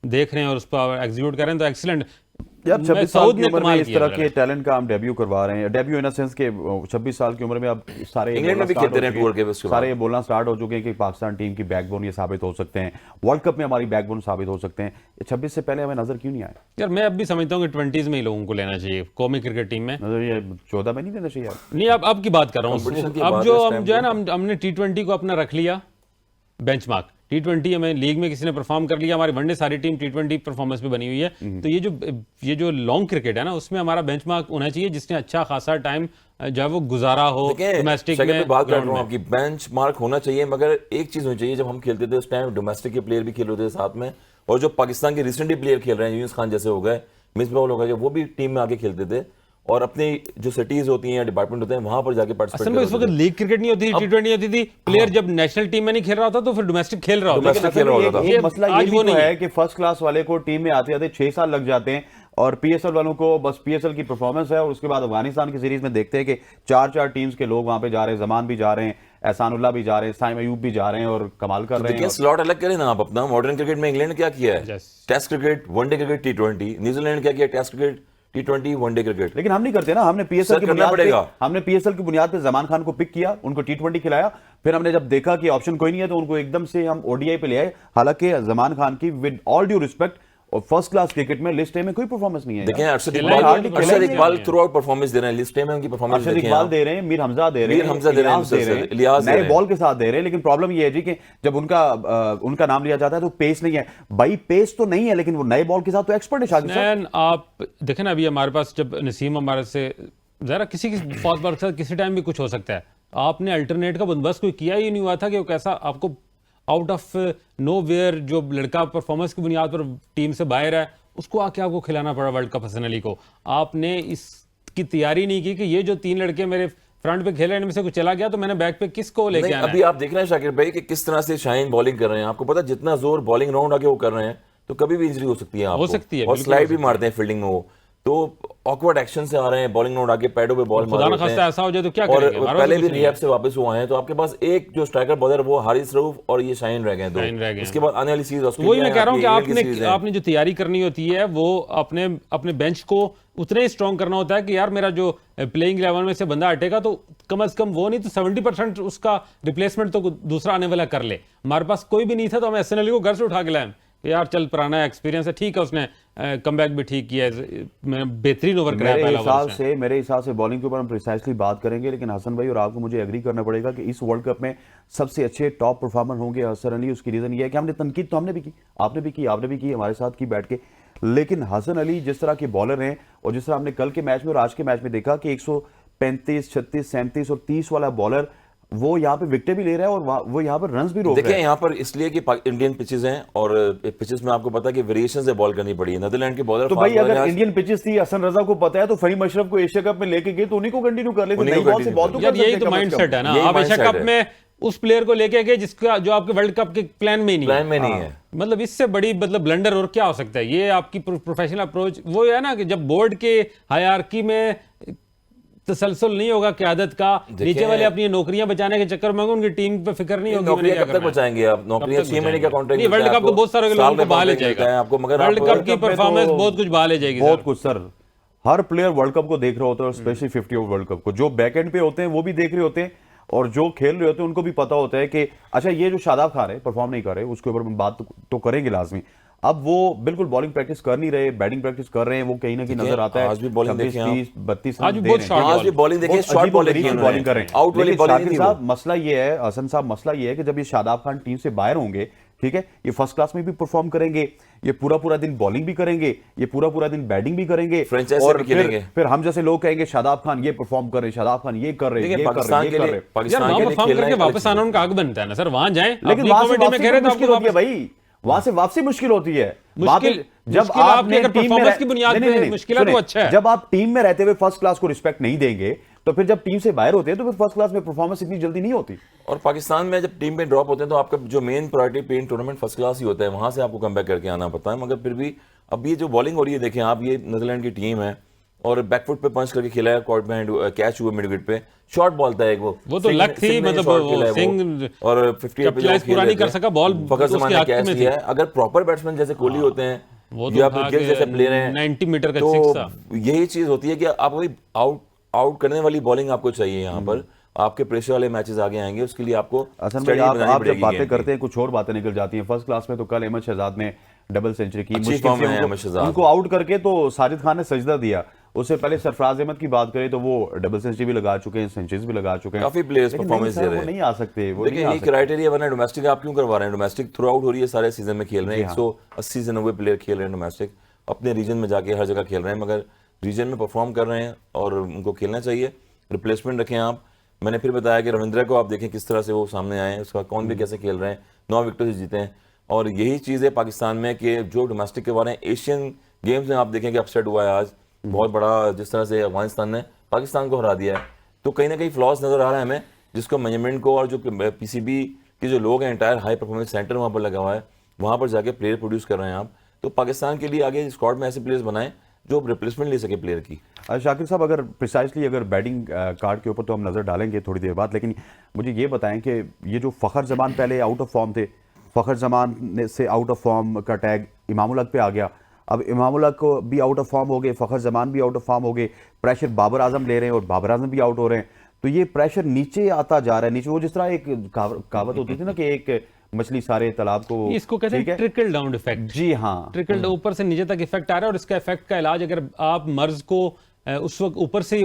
देख रहे हैं और उस पर एग्जीक्यूट कर रहे हैं, तो एक्सीलेंट। यार 26 साल की उम्र में इस तरह के टैलेंट का हम डेब्यू करवा रहे हैं, डेब्यू इन सेंस के 26 साल की उम्र में अब सारे इंग्लैंड में भी खेलते रहे टूर के, सारे ये बोलना स्टार्ट हो चुके हैं कि पाकिस्तान टीम की बैकबोन ये साबित हो सकते हैं, वर्ल्ड कप में हमारी बैकबोन साबित हो सकते हैं। 26 से पहले हमें नजर क्यों नहीं आया? यार मैं अब भी समझता हूँ कि 20s में ही लोगों को लेना चाहिए कौमी क्रिकेट टीम में, ये 14 में नहीं देना चाहिए। नहीं अब की बात कर रहा हूँ, अब जो है ना हमने T20 को अपना रख लिया बेंचमार्क, T20 हमें लीग में किसी ने परफॉर्म कर लिया, हमारी वनडे सारी टीम T20 परफॉर्मेंस पे बनी हुई है, तो ये जो लॉन्ग क्रिकेट है ना उसमें हमारा बेंचमार्क होना चाहिए जिसने अच्छा खासा टाइम जो है वो गुजारा हो डोमेस्टिक में। बात कर रहा हूँ आपकी, बेंचमार्क होना चाहिए, मगर एक चीज होनी चाहिए, जब हम खेलते थे उस टाइम डोमेस्टिक के प्लेयर भी खेल रहे थे साथ में, और जो पाकिस्तान के रिसेंटली प्लेयर खेल रहे हैं, यूनुस खान जैसे हो गए, मिसबाह हो गए, वो भी टीम में आके खेलते थे और अपनी जो सिटीज होती हैं, डिपार्टमेंट होते हैं, वहां पर जाके पार्टिसिपेट करते थे। इस वक्त लीग क्रिकेट नहीं होती थी, T20 होती थी, प्लेयर जब नेशनल टीम में नहीं खेल रहा होता तो फिर डोमेस्टिक खेल रहा होता। एक मसला ये भी तो है कि फर्स्ट क्लास वाले को टीम में आते आते 6 साल लग जाते हैं, और पीएसएल वालों को बस पीएसएल की परफॉर्मेंस है, और उसके बाद अफगानिस्तान की सीरीज में देखते हैं कि 4 टीम्स के लोग वहां पे जा रहे हैं, जमान भी जा रहे हैं, एहसानुल्लाह भी जा रहे हैं, साइम अयूब भी जा रहे हैं और कमाल कर रहे हैं। स्लॉट अलग करें ना आप अपना। मॉडर्न क्रिकेट में इंग्लैंड क्या किया है, test cricket, one day cricket, T20, New Zealand क्या किया, test cricket, T20, one day cricket. लेकिन हम नहीं करते ना, हमने पीएसएल की बुनियाद पे जमान खान को पिक किया, उनको T20 खिलाया, फिर हमने जब देखा कि ऑप्शन कोई नहीं है तो उनको एकदम से हम ओडीआई पे ले आए। हालांकि जमान खान की विद ऑल ड्यू रिस्पेक्ट और फर्स्ट क्लास क्रिकेट में लिस्ट ए में कोई परफॉर्मेंस नहीं है। देखें Arshad Iqbal throughout performance दे रहे हैं, लिस्ट ए में उनकी परफॉर्मेंस अरशद इकबाल दे रहे हैं, मीर हमजा दे रहे हैं, इलियास नए बॉल के साथ दे रहे हैं। लेकिन प्रॉब्लम ये है जी कि जब उनका नाम लिया जाता है तो पेस नहीं है भाई, पेस तो नहीं है, लेकिन वो नए बॉल के साथ तो एक्सपर्ट है। शाकिर साहब आप देखें ना, अभी हमारे पास जब नसीम हमारे से जरा किसी की फौज पर किसी टाइम भी कुछ हो सकता है, आपने अल्टरनेट का बंदोबस्त कोई किया ही नहीं हुआ था कि वो कैसा आपको आउट ऑफ नो वेयर जो लड़का परफॉर्मेंस की बुनियाद पर टीम से बाहर है उसको आके आपको खिलाना पड़ा वर्ल्ड कप हसन अली को। आपने इसकी तैयारी नहीं की कि ये जो 3 लड़के मेरे फ्रंट पे खेले इनमें से कुछ चला गया तो मैंने बैक पे किसको लेके आना। अभी आप देख रहे हैं शाकिर भाई कि किस तरह से शाहीन बॉलिंग कर रहे हैं, आपको पता जितना जोर बॉलिंग राउंड आके वो कर रहे हैं तो कभी भी इंजरी हो सकती है, हो सकती है, और स्लाइड भी मारते हैं फील्डिंग में, वो तो ऑकवर्ड एक्शन से आ रहे हैं, बॉलिंग नोट आके पैडों पे बॉल मार रहे हैं, ऐसा हो जाए तो क्या और करेंगे? पहले भी रिहैब से वापस हुए हैं, तो आपके पास एक जो स्ट्राइकर बॉलर वो हारिस रऊफ और ये शाहीन रह गए दो। इसके बाद आने वाली सीरीज वही मैं कह रहा हूं कि आपने जो तैयारी करनी होती है वो अपने बेंच को उतने ही स्ट्रॉन्ग करना होता है कि यार मेरा जो प्लेइंग 11 में से बंदा हटेगा तो कम से कम वो नहीं तो 70% उसका रिप्लेसमेंट तो दूसरा आने वाला कर ले। हमारे पास कोई भी नहीं था तो हम एसएन अली को घर से उठा के लाए यार, चल पुराना एक्सपीरियंस है, ठीक है, उसने कमबैक भी ठीक किया, बेहतरीन ओवर कराया पहला। मेरे हिसाब से बॉलिंग के ऊपर हम प्रिसाइसली बात करेंगे, लेकिन हसन भाई और आपको मुझे एग्री करना पड़ेगा कि इस वर्ल्ड कप में सबसे अच्छे टॉप परफॉर्मर होंगे हसन अली। उसकी रीजन ये है कि हमने तनकीद तो हमने भी की, आपने भी की, हमारे साथ की बैठ के, लेकिन हसन अली जिस तरह के बॉलर हैं और जिस तरह हमने कल के मैच में और आज के मैच में देखा कि 135, 36, 37 और 30 वाला बॉलर वो यहाँ पे विकेट भी ले रहा है और वो यहाँ पर रन्स भी रोक रहा है। देखिए यहाँ पर इसलिए कि इंडियन पिचेस हैं और पिचेस में आपको पता है कि वेरिएशन से बॉल करनी पड़ी है। नीदरलैंड के बॉलर तो भाई अगर इंडियन पिचेस थी, हसन रजा को पता है तो फहीम अशरफ को एशिया कप में लेके गए तो उन्हीं को कंटिन्यू कर लेते। यही तो माइंडसेट है ना, आप एशिया कप में उस प्लेयर को लेके गए जिसका जो आपके वर्ल्ड कप के प्लान में नहीं है। मतलब इससे बड़ी ब्लंडर और क्या हो सकता है? ये आपकी प्रोफेशनल अप्रोच वो है ना कि जब बोर्ड के हायरार्की में तसलसल नहीं होगा क्यादत का, नीचे वाले अपनी नौकरियां बचाने के चक्कर में उनकी टीम पे फिक्र नहीं होगी। नौकरियां कब तक बचाएंगे आप? नौकरियां 6 महीने का कॉन्ट्रैक्ट, वर्ल्ड कप तो बहुत सारे लोगों को बहा ले जाएगा आपको, मगर वर्ल्ड कप की परफॉर्मेंस बहुत कुछ बहा ले जाएगी, बहुत कुछ सर। हर प्लेयर वर्ल्ड कप को देख रहा होता है, स्पेशली 50 ओवर वर्ल्ड कप को। जो बैक एंड पे होते हैं वो भी देख रहे होते हैं, और जो खेल रहे होते हैं उनको भी पता होता है कि अच्छा ये जो शादाब खान है परफॉर्म नहीं कर रहे, उसके ऊपर हम बात तो करेंगे लाजमी। अब वो बिल्कुल बॉलिंग प्रैक्टिस कर नहीं रहे, बैटिंग प्रैक्टिस कर रहे हैं, वो कहीं ना कहीं नजर आता है। आज भी बॉलिंग देखिए, 32 आज भी बहुत शॉर्ट, आज भी बॉलिंग देखिए, शॉर्ट बॉलिंग कर रहे हैं, आउट वाली बॉलिंग नहीं। साहब मसला ये है, हसन साहब मसला ये है कि जब ये शादाब खान टीम से बाहर होंगे, ठीक है, ये फर्स्ट क्लास में भी परफॉर्म करेंगे, ये पूरा दिन बॉलिंग भी करेंगे, ये पूरा दिन बैटिंग भी करेंगे, और फिर हम जैसे लोग कहेंगे शादाब खान ये परफॉर्म कर रहे, शादाब खान ये कर रहे, ये पाकिस्तान के लिए परफॉर्म करके वापस आना उनका हक बनता है ना सर, वहां जाए। लेकिन वहां से मुश्किल होती है भाई, वहां से वापसी मुश्किल होती है। जब आपने परफॉर्मेंस की बुनियाद पे मुश्किल तो अच्छा है। जब आप टीम में रहते हुए फर्स्ट क्लास को रिस्पेक्ट नहीं देंगे, तो फिर जब टीम से बाहर होते हैं तो फिर फर्स्ट क्लास में परफॉर्मेंस इतनी जल्दी नहीं होती। और पाकिस्तान में जब टीम पे ड्रॉप होते हैं तो आपका जो main priority playing tournament first class ही होता है, वहां से आपको कमबैक करके आना पड़ता है। मगर फिर भी अब ये जो बॉलिंग हो रही है देखें आप, ये नीदरलैंड की टीम है और बैकफुट पे पंच करके खेला है, कॉर्ट में कैच हुआ मिड विकेट पे, शॉर्ट बॉल था एक, वो तो लक थी, मतलब सिंह और 50 पे पूरा नहीं कर सका बॉल, फखर जमान ने कैच किया है। अगर प्रॉपर बैट्समैन जैसे कोहली होते हैं या फिर गिल जैसे प्लेयर हैं, 90 मीटर का तो सिक्स था। यही चीज होती है कि आप वही आउट करने वाली बॉलिंग आपको चाहिए। यहाँ पर आपके प्रेशर वाले मैचेस आगे आएंगे, उसके लिए आपको असल में आप जब बातें करते हैं कुछ और बातें निकल जाती हैं। फर्स्ट क्लास में तो कल अहमद शहजाद ने डबल सेंचुरी की, उनको आउट करके तो साजिद खान ने सजदा दिया। उससे पहले सरफराज अहमद की बात करें तो वो डबल सेंचुरी भी लगा चुके हैं, सेंचुरीज भी लगा चुके हैं, काफी प्लेयर्स परफॉर्मेंस दे रहे हैं, नहीं आ सकते। वो देखिए ये क्राइटेरिया वरना डोमेस्टिक आप क्यों करवा रहे हैं? डोमेस्टिक थ्रू आउट हो रही है, सारे सीजन में खेल रहे हैं, 180 से 90 प्लेयर खेल रहे हैं डोमेस्टिक, अपने रीजन में जाके हर जगह खेल रहे हैं, मगर रीजन में परफॉर्म कर रहे हैं और उनको खेलना चाहिए। रिप्लेसमेंट रखें आप। मैंने फिर बताया कि रविंद्र को आप देखें किस तरह से वो सामने आए हैं, उसका कौन भी कैसे खेल रहे हैं, 9 विकेट जीते हैं। और यही चीज़ है पाकिस्तान में कि जो डोमेस्टिक के बारे में एशियन गेम्स में आप देखें कि अपसेट हुआ है आज बहुत बड़ा, जिस तरह से अफगानिस्तान ने पाकिस्तान को हरा दिया है, तो कहीं ना कहीं फ्लॉस नज़र आ रहा है हमें, जिसको मैनेजमेंट को और जो पीसीबी के जो लोग हैं, एंटायर हाई परफॉर्मेंस सेंटर वहाँ पर लगा हुआ है, वहाँ पर जाके प्लेयर प्रोड्यूस कर रहे हैं आप। तो पाकिस्तान के लिए आगे स्क्वाड में ऐसे प्लेयर्स बनाएं जो रिप्लेसमेंट ले सके प्लेयर की। शाकिर साहब अगर प्रिसाइसली अगर बैटिंग कार्ड के ऊपर तो हम नज़र डालेंगे थोड़ी देर बाद, लेकिन मुझे ये बताएं कि ये जो फ़खर जमान पहले आउट ऑफ फॉर्म थे, फ़खर जमान से आउट ऑफ फॉर्म का टैग इमामुल हक पे आ गया, अब इमामुल हक को भी आउट ऑफ फॉर्म हो गए, फ़खर जमान भी आउट ऑफ फॉर्म हो गए, प्रेशर बाबर आजम ले रहे हैं और बाबर आजम भी आउट हो रहे हैं, तो ये प्रेशर नीचे आता जा रहा है। नीचे वो जिस तरह एक कहावत होती थी ना कि एक मछली सारे तालाब को, इसको कहते हैं ट्रिकल डाउन इफेक्ट। जी हाँ, ट्रिकल डाउन, ऊपर से नीचे तक इफेक्ट आ रहा है, और इसका इफेक्ट का इलाज अगर आप मर्ज को उस वक्त ऊपर से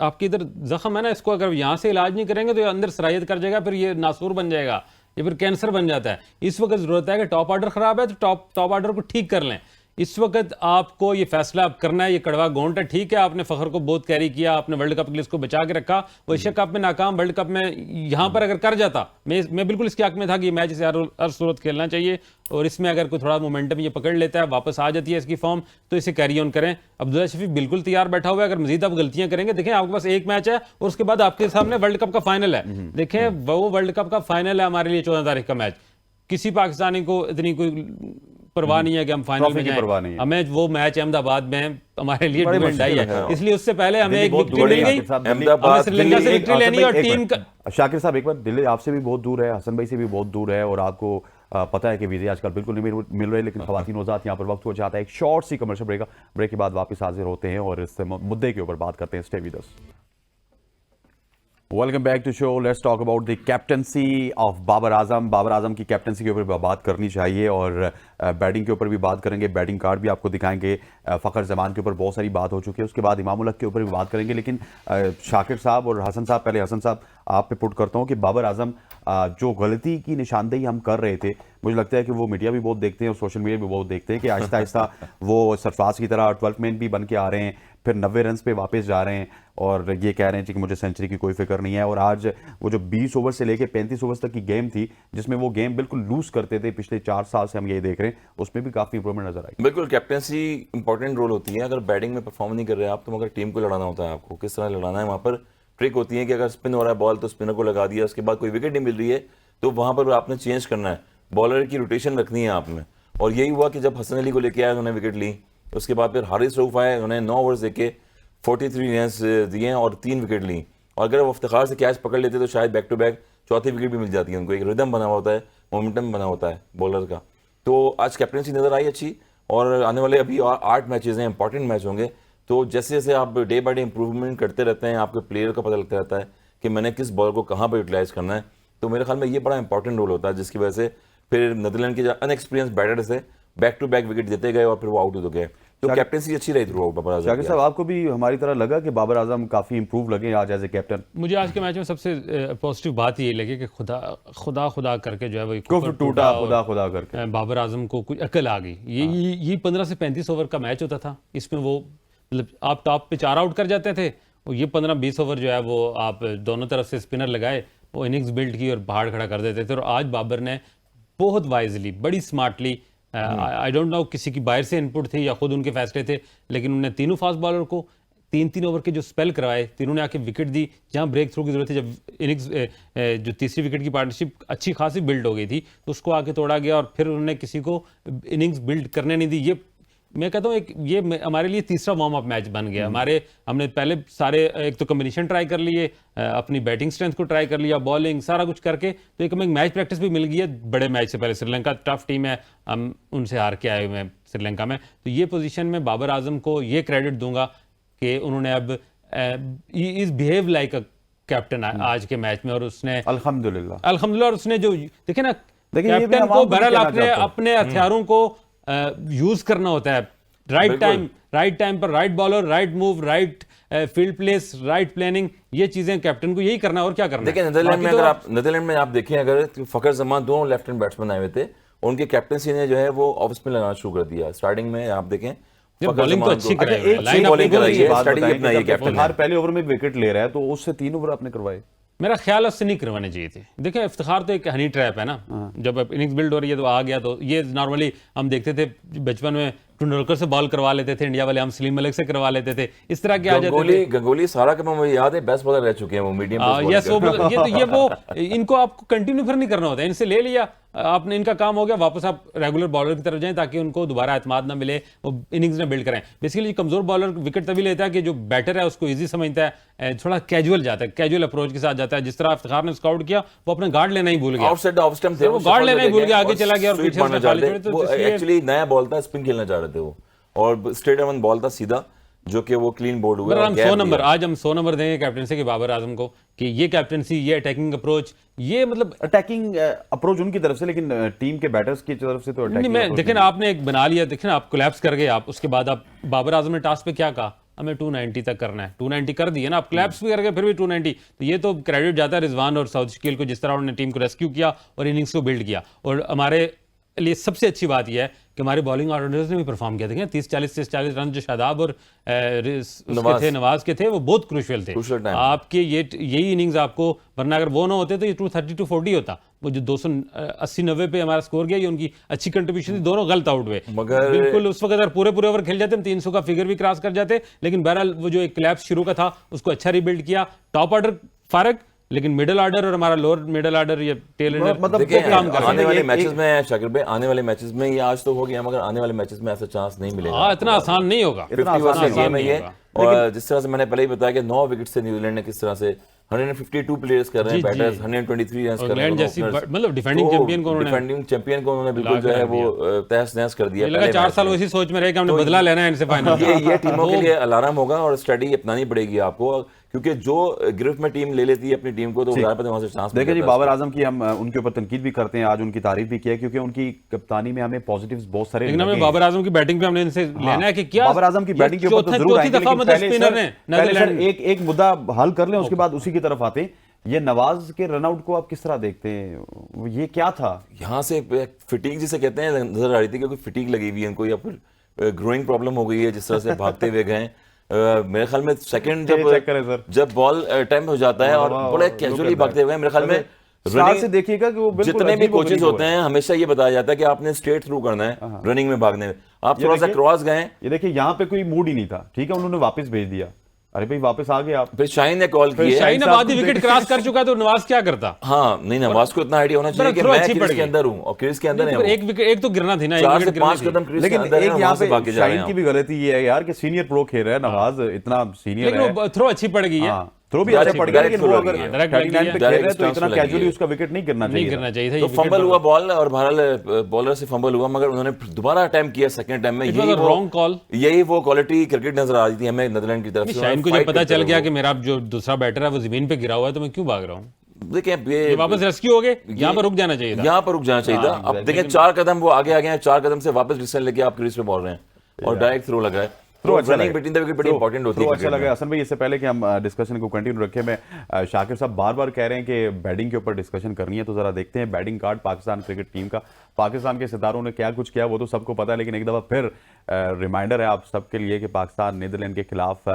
आपके इधर जख्म है ना, इसको अगर यहाँ से इलाज नहीं करेंगे तो ये अंदर सरायत कर जाएगा, फिर ये नासूर बन जाएगा, ये फिर कैंसर बन जाता है। इस वक्त जरूरत है कि टॉप ऑर्डर खराब है तो टॉप ऑर्डर को ठीक कर लें। इस वक्त आपको ये फैसला अब करना है, ये कड़वा गोंट है। ठीक है, आपने फखर को बहुत कैरी किया, आपने वर्ल्ड कप के लिए इसको बचा के रखा, वो एशिया कप में नाकाम, वर्ल्ड कप में यहाँ पर अगर कर जाता, मैं बिल्कुल इसके हक में था कि ये मैच इसे हर सूरत खेलना चाहिए, और इसमें अगर कोई थोड़ा मोमेंटम ये पकड़ लेता है, वापस आ जाती है इसकी फॉर्म, तो इसे कैरी ऑन करें। अब्दुल्ला शफीक बिल्कुल तैयार बैठा हुआ है, अगर मजीद आप गलतियां करेंगे, देखें आपके पास एक मैच है और उसके बाद आपके सामने वर्ल्ड कप का फाइनल है। देखें वो वर्ल्ड कप का फाइनल है हमारे लिए 14 तारीख का मैच। किसी पाकिस्तानी को इतनी कोई परवाह नहीं है कि हम फाइनल में जाएं, हमें वो मैच अहमदाबाद में हमारे लिए डिमांड आई है, इसलिए उससे पहले हमें एक विक्ट्री मिल गई, हमें श्रीलंका से विक्ट्री लेनी है। और टीम का शाकिर साहब एक बार दिल्ली आपसे भी बहुत दूर है, हसन भाई से भी बहुत दूर है, और आपको पता है कि वीज़े आजकल बिल्कुल नहीं मिल रहे, लेकिन खवातीन वज़ात यहाँ पर वक्त हो जाता है। एक शॉर्ट सी कमर्शियल ब्रेक के बाद वापस हाजिर होते हैं और इस मुद्दे के ऊपर बात करते हैं। Stay with us. Welcome back to show. Let's talk about the captaincy of Babar Azam. Babar Azam की कैप्टनसी के ऊपर बात करनी चाहिए और बैटिंग के ऊपर भी बात करेंगे, बैटिंग कार्ड भी आपको दिखाएंगे। फ़खर जमान के ऊपर बहुत सारी बात हो चुकी है, उसके बाद इमामुल हक के ऊपर भी बात करेंगे। लेकिन शाकिर साहब और हसन साहब, पहले हसन साहब आप पे पुट करता हूँ कि बाबर आजम जो गलती की निशानदेही हम कर रहे थे, मुझे लगता है कि वो मीडिया भी बहुत देखते हैं और सोशल मीडिया भी बहुत देखते हैं कि आहिस्ता आहिस्ता वो सरफराज की तरह 12th मैन भी बन के आ रहे हैं, फिर 90 रन पे वापस जा रहे हैं और ये कह रहे हैं कि मुझे सेंचुरी की कोई फिक्र नहीं है। और आज वो जो 20 ओवर से लेके 35 ओवर तक की गेम थी, जिसमें वो गेम बिल्कुल लूज करते थे, पिछले 4 साल से हम ये देख रहे हैं, उसमें भी काफी इंप्रूवमेंट नजर आई। बिल्कुल, कैप्टनसी इंपॉर्टेंट रोल होती है। अगर बैटिंग में परफॉर्म नहीं कर रहे आप, तो मगर टीम को लड़ाना होता है, आपको किस तरह लड़ाना है। वहाँ पर ट्रिक होती है कि अगर स्पिन हो रहा है बॉल तो स्पिनर को लगा दिया, उसके बाद कोई विकेट नहीं मिल रही है तो वहाँ पर आपने चेंज करना है, बॉलर की रोटेशन रखनी है आपने। और यही हुआ कि जब हसन अली को लेके आए, उन्होंने विकेट ली, उसके बाद फिर हारिस रऊफ आए, उन्होंने 9 ओवर्स देके 43 रन्स दिए हैं और 3 विकेट ली, और अगर वो इफ्तिखार से कैच पकड़ लेते तो शायद बैक टू बैक चौथी विकेट भी मिल जाती है उनको। एक रिदम बना होता है, मोमेंटम बना होता है बॉलर का। तो आज कैप्टनसी नज़र आई अच्छी, और आने वाले अभी 8 मैचेस हैं, इंपॉर्टेंट मैच होंगे। तो जैसे जैसे आप डे बाय डे इंप्रूवमेंट करते रहते हैं, आपके प्लेयर का पता लगता रहता है कि मैंने किस बॉल को कहाँ पर यूटिलाइज करना है। तो मेरे ख्याल में ये बड़ा इंपॉर्टेंट रोल होता है, जिसकी वजह से फिर नीदरलैंड के जो अनएक्सपीरियंस बैटर से बैक टू बैक विकेट देते गए और फिर वो आउट हो गए। तो कैप्टनसी अच्छी रही थ्रू आउट बाबर आजम शाकिर साहब, आपको भी हमारी तरह लगा कि बाबर आजम काफी इंप्रूव लगे आज एज ए कैप्टन? मुझे आज के मैच में सबसे पॉजिटिव बात ये लगी कि खुदा करके जो है वो कुफ्र टूटा खुदा करके बाबर आजम को कुछ अकल आ गई। ये 15 से 35 ओवर का मैच होता था, इसमें वो मतलब आप टॉप पे 4 आउट कर जाते थे, और ये 15-20 ओवर जो है वो आप दोनों तरफ से स्पिनर लगाए, वो इनिंग्स बिल्ड की और बाहर खड़ा कर देते थे। और आज बाबर ने बहुत वाइजली, बड़ी स्मार्टली, आई डोंट नो किसी की बाहर से इनपुट थी या खुद उनके फैसले थे, लेकिन उन्होंने तीनों फास्ट बॉलर को 3-3 ओवर के जो स्पेल करवाए, तीनों ने आके विकेट दी जहां ब्रेक थ्रू की जरूरत थी। जब इनिंग्स जो तीसरी विकेट की पार्टनरशिप अच्छी खासी बिल्ड हो गई थी तो उसको आके तोड़ा गया, और फिर उन्होंने किसी को इनिंग्स बिल्ड करने नहीं दी। ये मैं कहता हूँ ये हमारे लिए तीसरा वार्म अप मैच बन गया। हमने पहले सारे एक तो कॉम्बिनेशन ट्राई कर लिए, अपनी बैटिंग स्ट्रेंथ को ट्राई कर लिया, बॉलिंग सारा कुछ करके, तो एक हमें मैच प्रैक्टिस भी मिल गई है बड़े मैच से पहले। श्रीलंका टफ टीम है, हम उनसे हार के आए हुए हैं श्रीलंका में। तो ये पोजीशन में बाबर आजम को ये क्रेडिट दूंगा कि उन्होंने अब is behave like a captain आज के मैच में, और उसने अल्हम्दुलिल्लाह, और उसने जो देखे ना, कैप्टन को बहरहाल अपने हथियारों को यूज करना होता है, राइट टाइम पर right bowler, right move, right field place, right planning, ये चीजें कैप्टन को यही करना है और क्या करना है। देखिए नीदरलैंड में आप देखें, अगर फखर जमान दोनों लेफ्ट हैंड बैट्समैन आए हुए थे, उनके कैप्टनसी ने जो है वो ऑफ स्पिन लगाना शुरू कर दिया। स्टार्टिंग में आप देखें बॉलिंग तो अच्छी कराई है, पहले ओवर में विकेट ले रहा है, तो उससे 3 ओवर आपने करवाए। मेरा ख्याल उससे नहीं करवाने चाहिए थे। देखिए इफ्तिखार तो एक हनी ट्रैप है ना, जब इनिंग्स बिल्ड हो रही है तो आ गया। तो ये नॉर्मली हम देखते थे बचपन में, तेंदुलकर से बॉल करवा लेते थे इंडिया वाले, हम सलीम मलिक से करवा लेते थे, इस तरह के आ जाते थे। गंगोली सारा का मुझे याद है, बेस्ट बॉलर रह चुके हैं वो, मीडियम यस, ये वो इनको आपको कंटिन्यू फिर नहीं करना होता है। इनसे ले लिया आपने, इनका काम हो गया, वापस आप रेगुलर बॉलर की तरफ जाएं ताकि उनको दोबारा एतमाद ना मिले, वो इनिंग्स में बिल्ड करें। बेसिकली कमजोर बॉलर विकेट तभी लेता है कि जो बैटर है उसको ईजी समझता है, थोड़ा कैजुअल जाता है, कैजुअल अप्रोच के साथ जाता है। जिस तरह इफ्तिखार ने स्काउट किया, वो अपने गार्ड लेना ही भूल गया, वो गार्ड लेना ही भूल गया, आगे चला गया और पीछे एक्चुअली नया बॉल था, स्पिन खेलना चाह रहे थे वो, और स्ट्रेट ऑन बॉल था सीधा, जो कि वो क्लीन बोल्ड हुआ। हम 100 नंबर देंगे कैप्टनसी के बाबर आजम को कि ये कैप्टनसी, ये अटैकिंग अप्रोच, ये मतलब अटैकिंग अप्रोच उनकी तरफ से, लेकिन टीम के बैटर्स की तरफ से तो अटैकिंग नहीं। देखें ना, आपने एक बना लिया, देखें ना, आप कोलैप्स कर गए, आप उसके बाद आप बाबर आजम ने टास्क पे क्या कहा, हमें 290 तक करना है, 290 कर दिया ना, आप कोलैप्स भी कर गए, फिर भी 290। तो ये तो क्रेडिट जाता है रिजवान और साउथ शकील को, जिस तरह उन्होंने टीम को रेस्क्यू किया और इनिंग्स को बिल्ड किया। और हमारे लिए सबसे अच्छी बात यह है कि हमारे बॉलिंग ऑलराउंडर्स ने भी परफॉर्म किया। देखें 30-40 रन जो शादाब और नवाज के थे, वो बहुत क्रूशियल थे आपके। यही इनिंग्स आपको, वरना अगर वो ना होते तो ये 230-240 होता। वो जो 280-90 पे हमारा स्कोर गया, ये उनकी अच्छी कंट्रीब्यूशन थी, दोनों गलत आउट हुए। मगर बिल्कुल उस वक्त अगर पूरे ओवर खेल जाते हम 300 का फिगर भी क्रॉस कर जाते, लेकिन बहरहाल वो जो एक क्लैप्स शुरू का था उसको अच्छा रिबिल्ड किया। टॉप ऑर्डर फारक, लेकिन मिडिल ऑर्डर और हमारा लोअर मिडिल ऑर्डर, ये टेल मतलब काम कर आने वाले मैचेस में, शाकिर भाई आने वाले मैचेस में, ये आज तो हो गया, मगर आने वाले मैचेस में ऐसा चांस नहीं मिलेगा। इतना आसान नहीं होगा, और जिस तरह से मैंने पहले ही बताया कि 9 विकेट से न्यूजीलैंड ने किस तरह से 152 प्लेयर्स कर रहे हैं, बैटर्स 123 रन कर रहे हैं, मतलब डिफेंडिंग चैंपियन को उन्होंने बिल्कुल जो है वो तहस नहस कर दिया। लगा 4 साल उसी सोच में रहे कि हमने बदला लेना है इनसे फाइनल। ये टीमों के लिए अलार्म होगा और स्ट्रेटजी अपनानी पड़ेगी आपको, क्योंकि जो गिरफ्त में टीम ले लेती है अपनी टीम को, तो वहां से चांस। देखिए जी, बाबर आजम की हम उनके ऊपर तनकीद भी करते हैं, आज उनकी तारीफ भी की है, क्योंकि उनकी कप्तानी में हमें पॉजिटिव्स बहुत सारे। लेकिन हमें बाबर आजम की बैटिंग पे हमने इनसे लेना है कि क्या बाबर आजम की बैटिंग के ऊपर तो जरूर आएंगे, लेकिन एक मुद्दा हल कर लें, उसके बाद उसी की तरफ आते हैं। ये नवाज के रनआउट को आप किस तरह देखते हैं, ये क्या था? यहाँ से फिटिंग जिसे कहते हैं नजर आ रही थी, क्योंकि फिटिंग लगी हुई है इनको, या फिर ग्रोइंग प्रॉब्लम हो गई है जिस तरह से भागते हुए गए। मेरे ख्याल में सेकंड जब बॉल टाइम हो जाता है और बड़े कैजुअली भागते हुए, मेरे ख्याल में रनिंग से देखिएगा कि वो जितने भी कोचेस होते हैं हमेशा ये बताया जाता है कि आपने स्ट्रेट थ्रू करना है रनिंग में, भागने में। आप थोड़ा सा क्रॉस गए, ये देखिए यहाँ पे कोई मूड ही नहीं था, ठीक है, उन्होंने वापस भेज दिया। अरे भाई वापस आ गए आप। फिर शाहीन ने कॉल किया। शाहीन अब आधी विकेट क्रॉस कर चुका है तो नवाज क्या करता? हाँ नहीं, नवाज को इतना आइडिया होना चाहिए कि मैं क्रीज के अंदर हूँ और क्रीज के अंदर है वो। एक तो गिरना थी ना, 4 से 5 कदम क्रीज के लेकिन अंदर है, एक वहां यहाँ से पे भागे जा रहे शाहीन की हैं। भी गलती ये है यार कि सीनियर प्रो खेल रहा है नवाज, इतना सीनियर है। लेकिन वो थ्रो अच्छी पड़ गई है। हाँ, थ्रो भी अच्छा पड़ गया, लेकिन वो अगर direct 39 पे खेल रहा है तो इतना लगी है। कैजुअली उसका विकेट नहीं गिरना नहीं चाहिए। गिरना चाहिए था। तो फंबल हुआ बॉल और बहरहाल बॉलर से फंबल हुआ, मगर उन्होंने दोबारा अटेम्प्ट किया सेकंड टाइम में। रॉन्ग कॉल, यही वो क्वालिटी क्रिकेट नजर आ रही थी हमें नीदरलैंड की तरफ से। शाहीन को जब पता चल गया कि मेरा जो दूसरा बैटर है वो जमीन पे गिरा हुआ है तो मैं क्यों भाग रहा हूँ? देखिए ये वापस रेस्क्यू हो गए, यहाँ पर रुक जाना चाहिए था। यहाँ पर रुक जाना चाहिए था। अब देखिए 4 कदम वो आगे आ गए हैं, 4 कदम से वापस डिस्टेंस लेके आप क्रीज पे बोल रहे हैं और डायरेक्ट थ्रो लगा है। थ्रो अच्छा रनिंग बिटवीन द विकेट बड़ी इंपॉर्टेंट होती है। अच्छा लगा। हसन भाई, इससे पहले कि हम डिस्कशन को कंटिन्यू रखें, मैं शाकिर साहब बार बार कह रहे हैं कि बैटिंग के ऊपर डिस्कशन करनी है, तो जरा देखते हैं batting card Pakistan cricket team का। पाकिस्तान के सितारों ने क्या कुछ किया वो तो सबको पता है, लेकिन एक दफ़ा फिर रिमाइंडर है आप सबके लिए कि पाकिस्तान नीदरलैंड के खिलाफ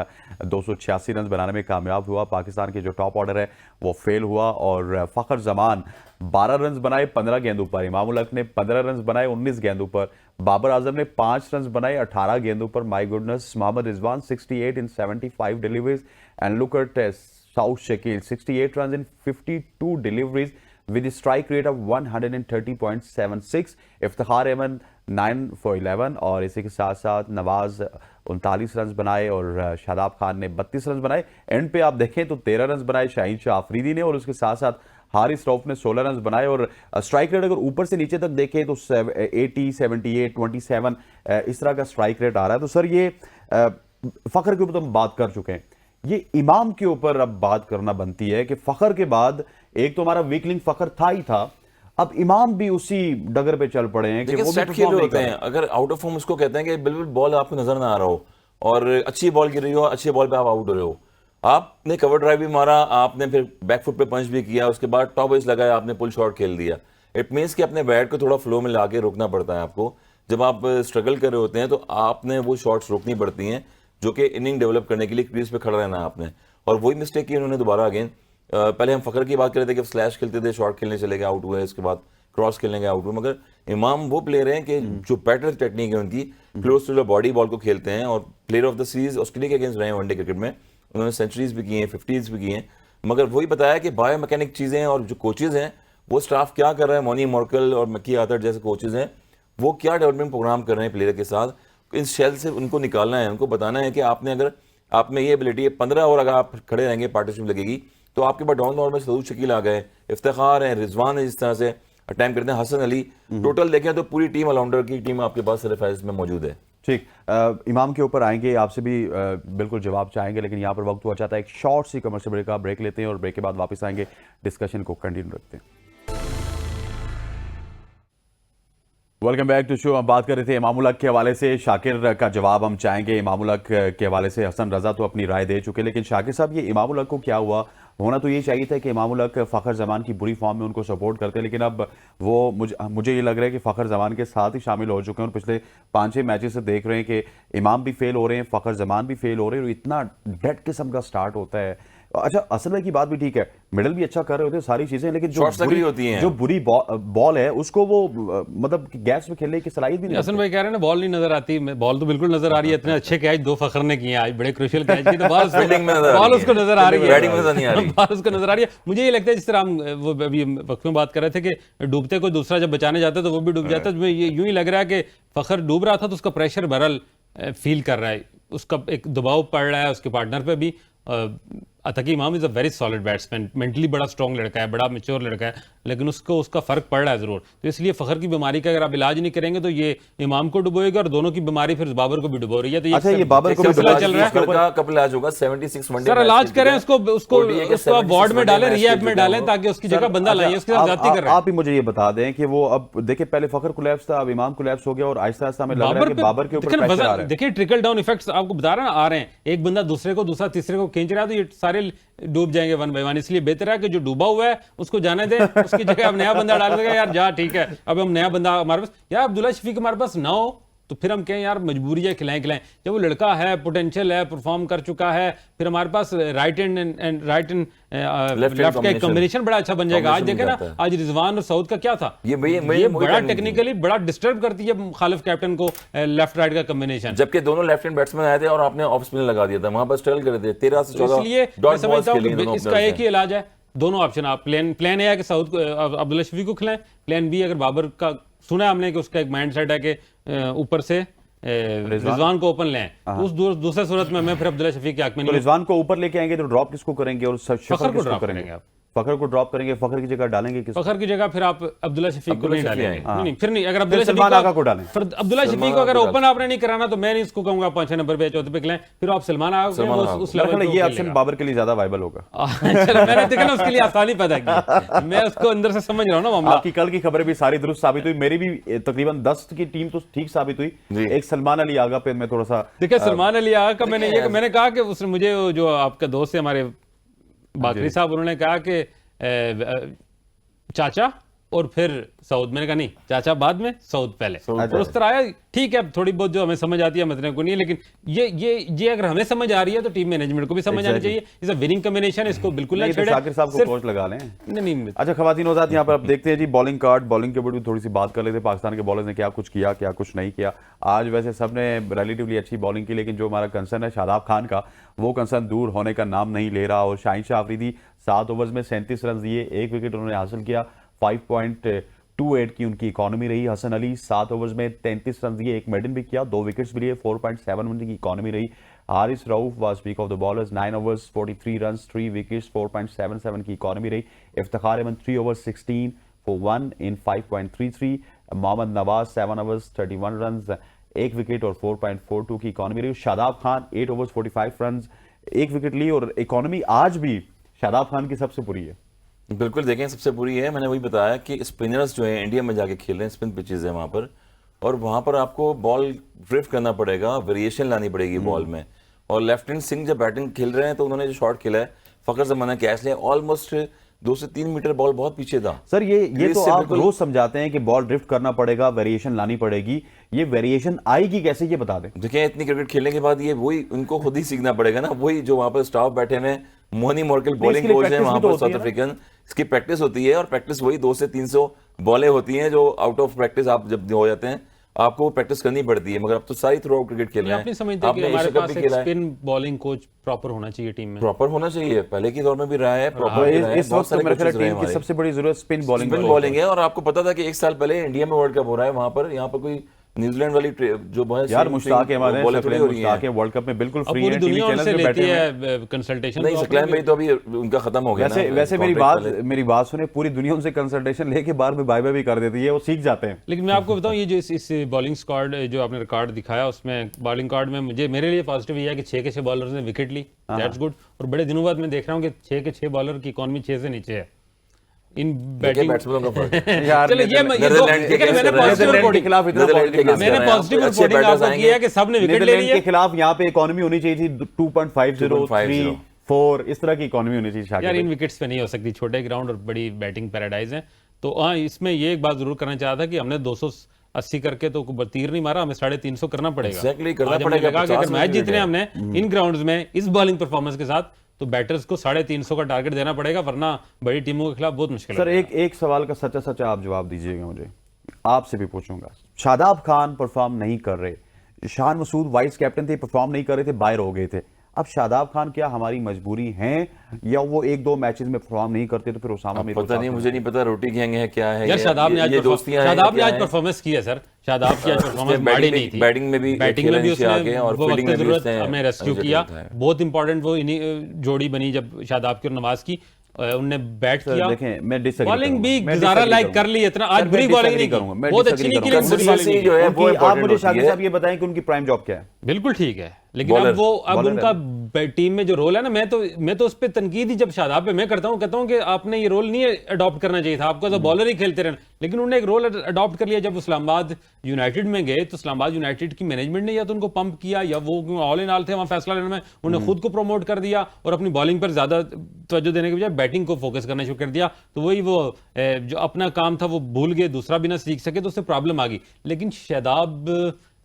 286 रन बनाने में कामयाब हुआ। पाकिस्तान के जो टॉप ऑर्डर है वो फेल हुआ और फ़खर जमान 12 रन बनाए 15 गेंदों पर, इमामुल हक ने 15 रन बनाए 19 गेंदों पर, बाबर आजम ने 5 रन बनाए 18 गेंदों पर। My goodness, Mohammad Rizwan 68 in 75 deliveries and look at Saud Shakeel 68 run in 52 deliveries with a strike rate of 130.76। Iftikhar Ahmed 9 for 11 और इसी के साथ साथ नवाज 39 रन बनाए और शादाब खान ने 32 रन बनाए। एंड पे आप देखें तो 13 रन बनाए शाहीन शाह अफरीदी ने और उसके साथ साथ हारिस रऊफ ने 16 रन बनाए। और स्ट्राइक रेट अगर ऊपर से नीचे तक देखें तो 80, 78, 27 इस तरह का स्ट्राइक रेट आ रहा है। तो सर ये फ़खर के ऊपर तो हम बात कर चुके हैं, ये इमाम के ऊपर अब बात करना बनती है कि फ़खर के बाद एक तो हमारा वीकलिंग फ़खर था ही था, अब इमाम भी उसी डगर पे चल पड़े हैं कि वो सेट भी खेल perform नहीं होते कर हैं। अगर आउट ऑफ फॉर्म उसको कहते हैं कि बिल्कुल बॉल आपको नजर ना आ रहा हो और अच्छी बॉल गिर रही हो, अच्छे बॉल पे आप आउट हो रहे हो, आपने कवर ड्राइव भी मारा, आपने फिर बैक फुट पे पंच भी किया, उसके बाद टॉप बेस लगाया, आपने पुल शॉट खेल दिया। इट मीन्स कि अपने बैट को थोड़ा फ्लो में लाके रोकना पड़ता है आपको। जब आप स्ट्रगल कर रहे होते हैं तो आपने वो शॉट्स रोकनी पड़ती हैं जो कि इनिंग डेवलप करने के लिए क्रीज पे खड़ा रहना है आपने। और वही मिस्टेक की उन्होंने दोबारा अगेन। पहले हम फ़खर की बात कर रहे थे कि स्लैश खेलते थे, शॉट खेलने चले गए आउट हुए, इसके बाद क्रॉस खेलने गए आउट हुए। मगर इमाम वो प्लेयर हैं कि जो बैटर टेक्निक है उनकी, close to the body ball को खेलते हैं और player of the series Australia के अगेंस्ट रहे हैं वनडे क्रिकेट में। उन्होंने सेंचुरीज भी की हैं, 50s भी की हैं। मगर वही बताया कि बायो मैकेनिक चीज़ें और जो कोचेज़ हैं वो स्टाफ क्या कर रहा है, मोनी मॉर्कल और मक्की आतर जैसे कोचेज़ हैं वो क्या डेवलपमेंट प्रोग्राम कर रहे हैं प्लेयर के साथ। इस शेल से उनको निकालना है, उनको बताना है कि आपने अगर आप में ये एबिलिटी है 15 ओवर अगर आप खड़े रहेंगे पार्टनरशिप लगेगी तो आपके पास डाउन ओवर में सऊद शकील आ गए, इफ्तिखार है, रिजवान है, जिस तरह से अटैम्प्ट करते हैं, हसन अली, टोटल देखें तो पूरी टीम ऑलराउंडर की टीम आपके पास सिर्फ फैज में मौजूद है। ठीक, इमाम के ऊपर आएंगे, आपसे भी बिल्कुल जवाब चाहेंगे, लेकिन यहाँ पर वक्त हुआ चाहता है एक शॉर्ट सी कमर्शियल ब्रेक का ब्रेक लेते हैं और ब्रेक के बाद वापस आएंगे, डिस्कशन को कंटिन्यू रखते हैं। Welcome back to show. हम बात कर रहे थे इमामुल हक के हवाले से, शाकिर का जवाब हम चाहेंगे। इमामुल हक के हवाले से हसन रजा तो अपनी राय दे चुके, लेकिन शाकिर साहब ये इमामुल हक को क्या हुआ? होना तो ये चाहिए था कि इमामुल हक फ़खर जमान की बुरी फॉर्म में उनको सपोर्ट करते हैं, लेकिन अब वो मुझे ये लग रहा है कि फ़खर जमान के साथ ही शामिल हो चुके हैं और पिछले 5-6 मैचेस से देख रहे हैं कि इमाम भी फेल हो रहे हैं, फ़खर जमान भी फेल हो रहे हैं और इतना डेड किस्म का स्टार्ट होता है। अच्छा, असल में की बात भी ठीक है, मिडल भी अच्छा कर रहे होते हैं सारी चीजें, लेकिन जो बुरी बॉल है उसको वो मतलब गैप्स में खेलने की सलाहियत भी नहीं। हसन भाई कह रहे हैं ना बॉल नहीं नजर आती, बॉल तो बिल्कुल नजर आ रही है। इतने अच्छे कैच 2 फ़खर ने किए आज, बड़े क्रूशियल कैच किए, तो बॉल उसको नजर आ रही है, बॉल उसको नजर आ रही है। मुझे ये लगता है जिस तरह हम वो अभी वक्त में बात कर रहे थे कि डूबते को दूसरा जब बचाने जाता है तो वो भी डूब जाता है। तो यूं ही लग रहा है कि फ़खर डूब रहा था तो उसका प्रेशर बहरहाल फील कर रहा है, उसका एक दबाव पड़ रहा है उसके पार्टनर पे भी। अतकी इमाम is a very solid batsman, mentally बड़ा स्ट्रॉन्ग लड़का है, बड़ा मैच्योर लड़का है, लेकिन उसको उसका फर्क पड़ रहा है जरूर। तो इसलिए फ़खर की बीमारी का अगर आप इलाज नहीं करेंगे तो ये इमाम को डुबोएगा और दोनों की बीमारी फिर बाबर को भी डुबो रही है। तो अच्छा, ये बाबर को चल रहा है, कब इलाज होगा? 76 वनडे सर इलाज करें उसको आप वार्ड में डालें, रिहैब में डालें, ताकि उसकी जगह बंदा लाइए, उसके साथ जाती कर रहे हैं। आप ही मुझे ये बता दें कि वो अब देखिए पहले फ़खर कोलैप्स था, अब इमाम कोलैप्स हो गया और आहिस्ता आहिस्ता हमें लग रहा है कि बाबर के ऊपर प्रेशर आ रहा है। देखिए ट्रिकल डाउन इफेक्ट्स आपको बता रहा आ रहे हैं, एक बंदा दूसरे को, दूसरा तीसरे को खींच रहा है, तो ये सारे डूब जाएंगे वन बाय वन। इसलिए बेहतर है कि जो डूबा हुआ है उसको जाने दें, उसकी जगह अब नया बंदा डाल देगा। यार जा ठीक है, अब हम नया बंदा हमारे पास, यार अब्दुल्ला शफीक हमारे पास ना हो तो फिर हम कहें यार मजबूरी है खिलाएं। जब वो लड़का है, पोटेंशियल है, परफॉर्म कर चुका है, फिर हमारे पास राइट एंड लेफ्ट का कॉम्बिनेशन बड़ा अच्छा बन जाएगा। आज देखें ना, आज रिजवान और सऊद का क्या था, ये बड़ा टेक्निकली बड़ा डिस्टर्ब करती है मुखालिफ कैप्टन को लेफ्ट राइट का कॉम्बिनेशन, जबकि दोनों लेफ्ट हैंड बैट्समैन आए थे और आपने ऑफ स्पिन लगा दिया था, वहां पर स्ट्रगल कर रहे थे 13 से 14। इसलिए मैं समझता हूं कि इसका एक ही इलाज है, दोनों ऑप्शन आप प्लान ए है कि सऊद को अब्दुल्ला शफीक को खिलाएं, प्लान बी अगर बाबर का सुना हमने कि उसका एक माइंड सेट है कि ऊपर से रिजवान को ओपन लें, तो उस दूसरे सूरत में मैं फिर अब्दुल्ला शफीक के हक में तो रिजवान को ऊपर लेके आएंगे तो ड्रॉप किसको करेंगे और फखर को ड्रॉप करेंगे आप, फखर को ड्रॉप करेंगे, फखर की जगह डालेंगे किसको? फखर की जगह फिर आप अब्दुल्ला शफीक को नहीं डालेंगे। नहीं, फिर नहीं, अगर अब्दुल्ला सलमान आगा को डालें, फिर अब्दुल्ला शफीक को अगर ओपन आपने नहीं कराना तो मैं नहीं इसको कहूंगा 5 नंबर पे, 4 पे खिलाएं, फिर आप सलमान आगा को उस लेवल पे, ये ऑप्शन बाबर के लिए ज्यादा वाइबल होगा। चलो, मैंने देखा ना उसके लिए आसानी पैदा की, मैं उसको अंदर से समझ रहा हूं ना मामला। आपकी कल की खबरें भी सारी दुरुस्त साबित हुई, मेरी भी तकरीबन 10 की टीम तो ठीक साबित हुई। एक सलमान अली आगा पे मैं थोड़ा सा देखिए, सलमान अली आगा का मैंने कहा कि उसने मुझे, जो आपका दोस्त है हमारे बाकरी साहब, उन्होंने कहा कि चाचा और फिर सऊद, मैंने कहा नहीं, चाचा बाद में, सऊद पहले, और उस तरह आया। ठीक है, थोड़ी बहुत जो हमें समझ आती है मतलब को नहीं है, लेकिन ये अगर हमें समझ आ रही है तो टीम मैनेजमेंट को भी समझ आनी चाहिए। इस विनिंग कॉम्बिनेशन, इसको बिल्कुल ना छेड़े। शाकिर साहब को कोच लगा लें। नहीं, अच्छा खवातीन हज़रात, यहाँ पर आप देखते हैं जी बॉलिंग कार्ड, बॉलिंग के ऊपर भी थोड़ी सी बात कर लेते हैं। पाकिस्तान के बॉलर्स ने क्या कुछ किया, क्या कुछ नहीं किया। आज वैसे सबने रिलेटिवली अच्छी बॉलिंग की, लेकिन जो हमारा कंसर्न है शादाब खान का, वो कंसर्न दूर होने का नाम नहीं ले रहा। और शाहीन शाह अफरीदी 7 ओवर्स में 37 रन दिए, 1 विकेट उन्होंने हासिल किया, 5.28 की उनकी इकॉनमी रही। हसन अली 7 ओवर्स में 33 रन दिए, 1 मेडन भी किया, 2 विकेट्स भी लिए, 4.71 की इकॉनमी रही। Haris Rauf was speak of the bowlers, 9 overs 43 runs, 3 wickets, 4.77 की इकॉनमी रही। Iftikhar Ahmed 3 overs 16 for 1 in 5.33। Mohammad Nawaz 7 overs 31 runs, 1 wicket और 4.42 की इकॉनमी रही। Shadab Khan 8 overs 45 runs, 1 wicket ली, और इकॉनमी आज भी शादाब खान की सबसे बुरी है। बिल्कुल, देखें सबसे बुरी है। मैंने वही बताया कि स्पिनर्स जो हैं इंडिया में जाके खेल रहे हैं, स्पिन पिचेस है वहाँ पर, और वहाँ पर आपको बॉल ड्रिफ्ट करना पड़ेगा, वेरिएशन लानी पड़ेगी बॉल में। और लेफ्टिनेंट सिंह जब बैटिंग खेल रहे हैं तो उन्होंने जो शॉट खेला है, फखर जमाना कैच लिया, ऑलमोस्ट 2 से 3 मीटर बॉल बहुत पीछे था। सर ये तो आप रोज समझाते हैं कि बॉल ड्रिफ्ट करना पड़ेगा, वेरिएशन लानी पड़ेगी, ये वेरिएशन आएगी कैसे, ये बता दें। देखिए, इतनी क्रिकेट खेलने के बाद ये वही उनको खुद ही सीखना पड़ेगा ना। वही जो वहाँ पर स्टाफ बैठे हैं, मोहनी मोर्कल बॉलिंग कोच है वहाँ पर साउथ अफ्रीकन, इसकी प्रैक्टिस होती है, और प्रैक्टिस वही 200 से 300 बॉलें होती हैं जो आउट ऑफ प्रैक्टिस आप जब हो जाते हैं आपको प्रैक्टिस करनी पड़ती है। मगर अब तो सारी थ्रू आउट क्रिकेट खेल रहे हैं। आप नहीं समझते कि हमारे पास एक स्पिन बॉलिंग कोच प्रॉपर होना चाहिए टीम में? प्रॉपर होना चाहिए, पहले के दौर में भी रहा है, प्रॉपर इस वक्त मेरे ख्याल टीम की सबसे बड़ी जरूरत स्पिन बॉलिंग है। और आपको पता था कि 1 साल पहले इंडिया में वर्ल्ड कप हो रहा है, वहां पर यहाँ पर कोई न्यूजीलैंड वाली जो यार मुश्ताक है हमारे वर्ल्ड कप में बिल्कुल फ्री है, टीवी चैनल पे बैठे हैं, कंसल्टेशन नहीं, सकलैन भाई तो अभी उनका खत्म हो गया। वैसे मेरी बात सुने, पूरी दुनिया उनसे कंसल्टेशन लेके बार में बाय बाय भी कर देती है, वो सीख जाते हैं। लेकिन मैं आपको बताऊं, ये जो इस बॉलिंग स्क्वाड जो आपने रिकॉर्ड दिखाया, उसमें बॉलिंग कार्ड में मेरे लिए पॉजिटिव ये है कि 6 के 6 बॉलर्स ने विकेट ली, दैट्स गुड। और बड़े दिनों बाद मैं देख रहा हूं कि 6 के 6 बॉलर की इकॉनमी 6 से नीचे है इन बैटिंग बैट्समैनों का फर्क। चलो ये मैंने पॉजिटिव रिपोर्टिंग आपको किया है कि सबने विकेट ले लिया। के खिलाफ यहाँ पे इकॉनमी होनी चाहिए थी 2.50, 3, 4, इस तरह की इकॉनमी होनी चाहिए। यार इन विकेट्स पे नहीं हो सकती, छोटे ग्राउंड और बड़ी बैटिंग पैराडाइज है। तो हाँ, इसमें ये एक बात जरूर करना चाहता था कि हमने 280 करके तो तीर नहीं मारा, हमें 350 करना पड़ेगा। अगर मैच जीतने हमने इन ग्राउंड्स में इस बॉलिंग परफॉर्मेंस के साथ, तो बैटर्स को 350 का टारगेट देना पड़ेगा, वरना बड़ी टीमों के खिलाफ बहुत मुश्किल है। सर एक सवाल का सच्चा आप जवाब दीजिएगा, मुझे आपसे भी पूछूंगा। शादाब खान परफॉर्म नहीं कर रहे, शान मसूद वाइस कैप्टन थे, परफॉर्म नहीं कर रहे थे, बाहर हो गए थे। अब शादाब खान क्या हमारी मजबूरी है, या वो 1-2 मैचेस में परफॉर्म नहीं करते तो फिर उसामा में पता नहीं, मुझे नहीं पता रोटी गैंग है क्या है। यार शादाब ने आज परफॉर्मेंस की है सर, शादाब की आज परफॉर्मेंस माड़ी नहीं थी। बैटिंग में भी उसने और फील्डिंग में भी हमें रेस्क्यू किया, बहुत इंपॉर्टेंट वो जोड़ी बनी जब शादाब की और नवाज की, उनने बैट किया। देखें, मैं बॉलिंग भी गुजारा लाइक कर ली, इतना आज बुरी बॉलिंग नहीं करूंगा, बहुत अच्छी नहीं की, कंसिस्टेंसी जो है वो आप मुझे शाकिर साहब ये बताएं कि उनकी प्राइम जॉब क्या है। बिल्कुल ठीक है, लेकिन अब उनका टीम में जो रोल है ना, मैं तो उस पर तनकीद ही जब शादाब पे मैं करता हूँ, कहता हूँ कि आपने ये रोल नहीं अडॉप्ट करना चाहिए था, आपको तो बॉलर ही खेलते रहना। लेकिन उन्होंने एक रोल अडॉप्ट कर लिया। जब इस्लामाबाद यूनाइटेड में गए तो इस्लामाबाद यूनाइटेड की मैनेजमेंट ने या तो उनको पंप किया या वो ऑल इन ऑल थे वहां फैसला लेने में, उन्होंने खुद को प्रमोट कर दिया और अपनी बॉलिंग पर ज्यादा तवज्जो देने के बजाय बैटिंग को फोकस करना शुरू कर दिया। तो वही वो जो अपना काम था वो भूल गए, दूसरा भी ना सीख सके, तो उससे प्रॉब्लम आ गई। लेकिन Shadab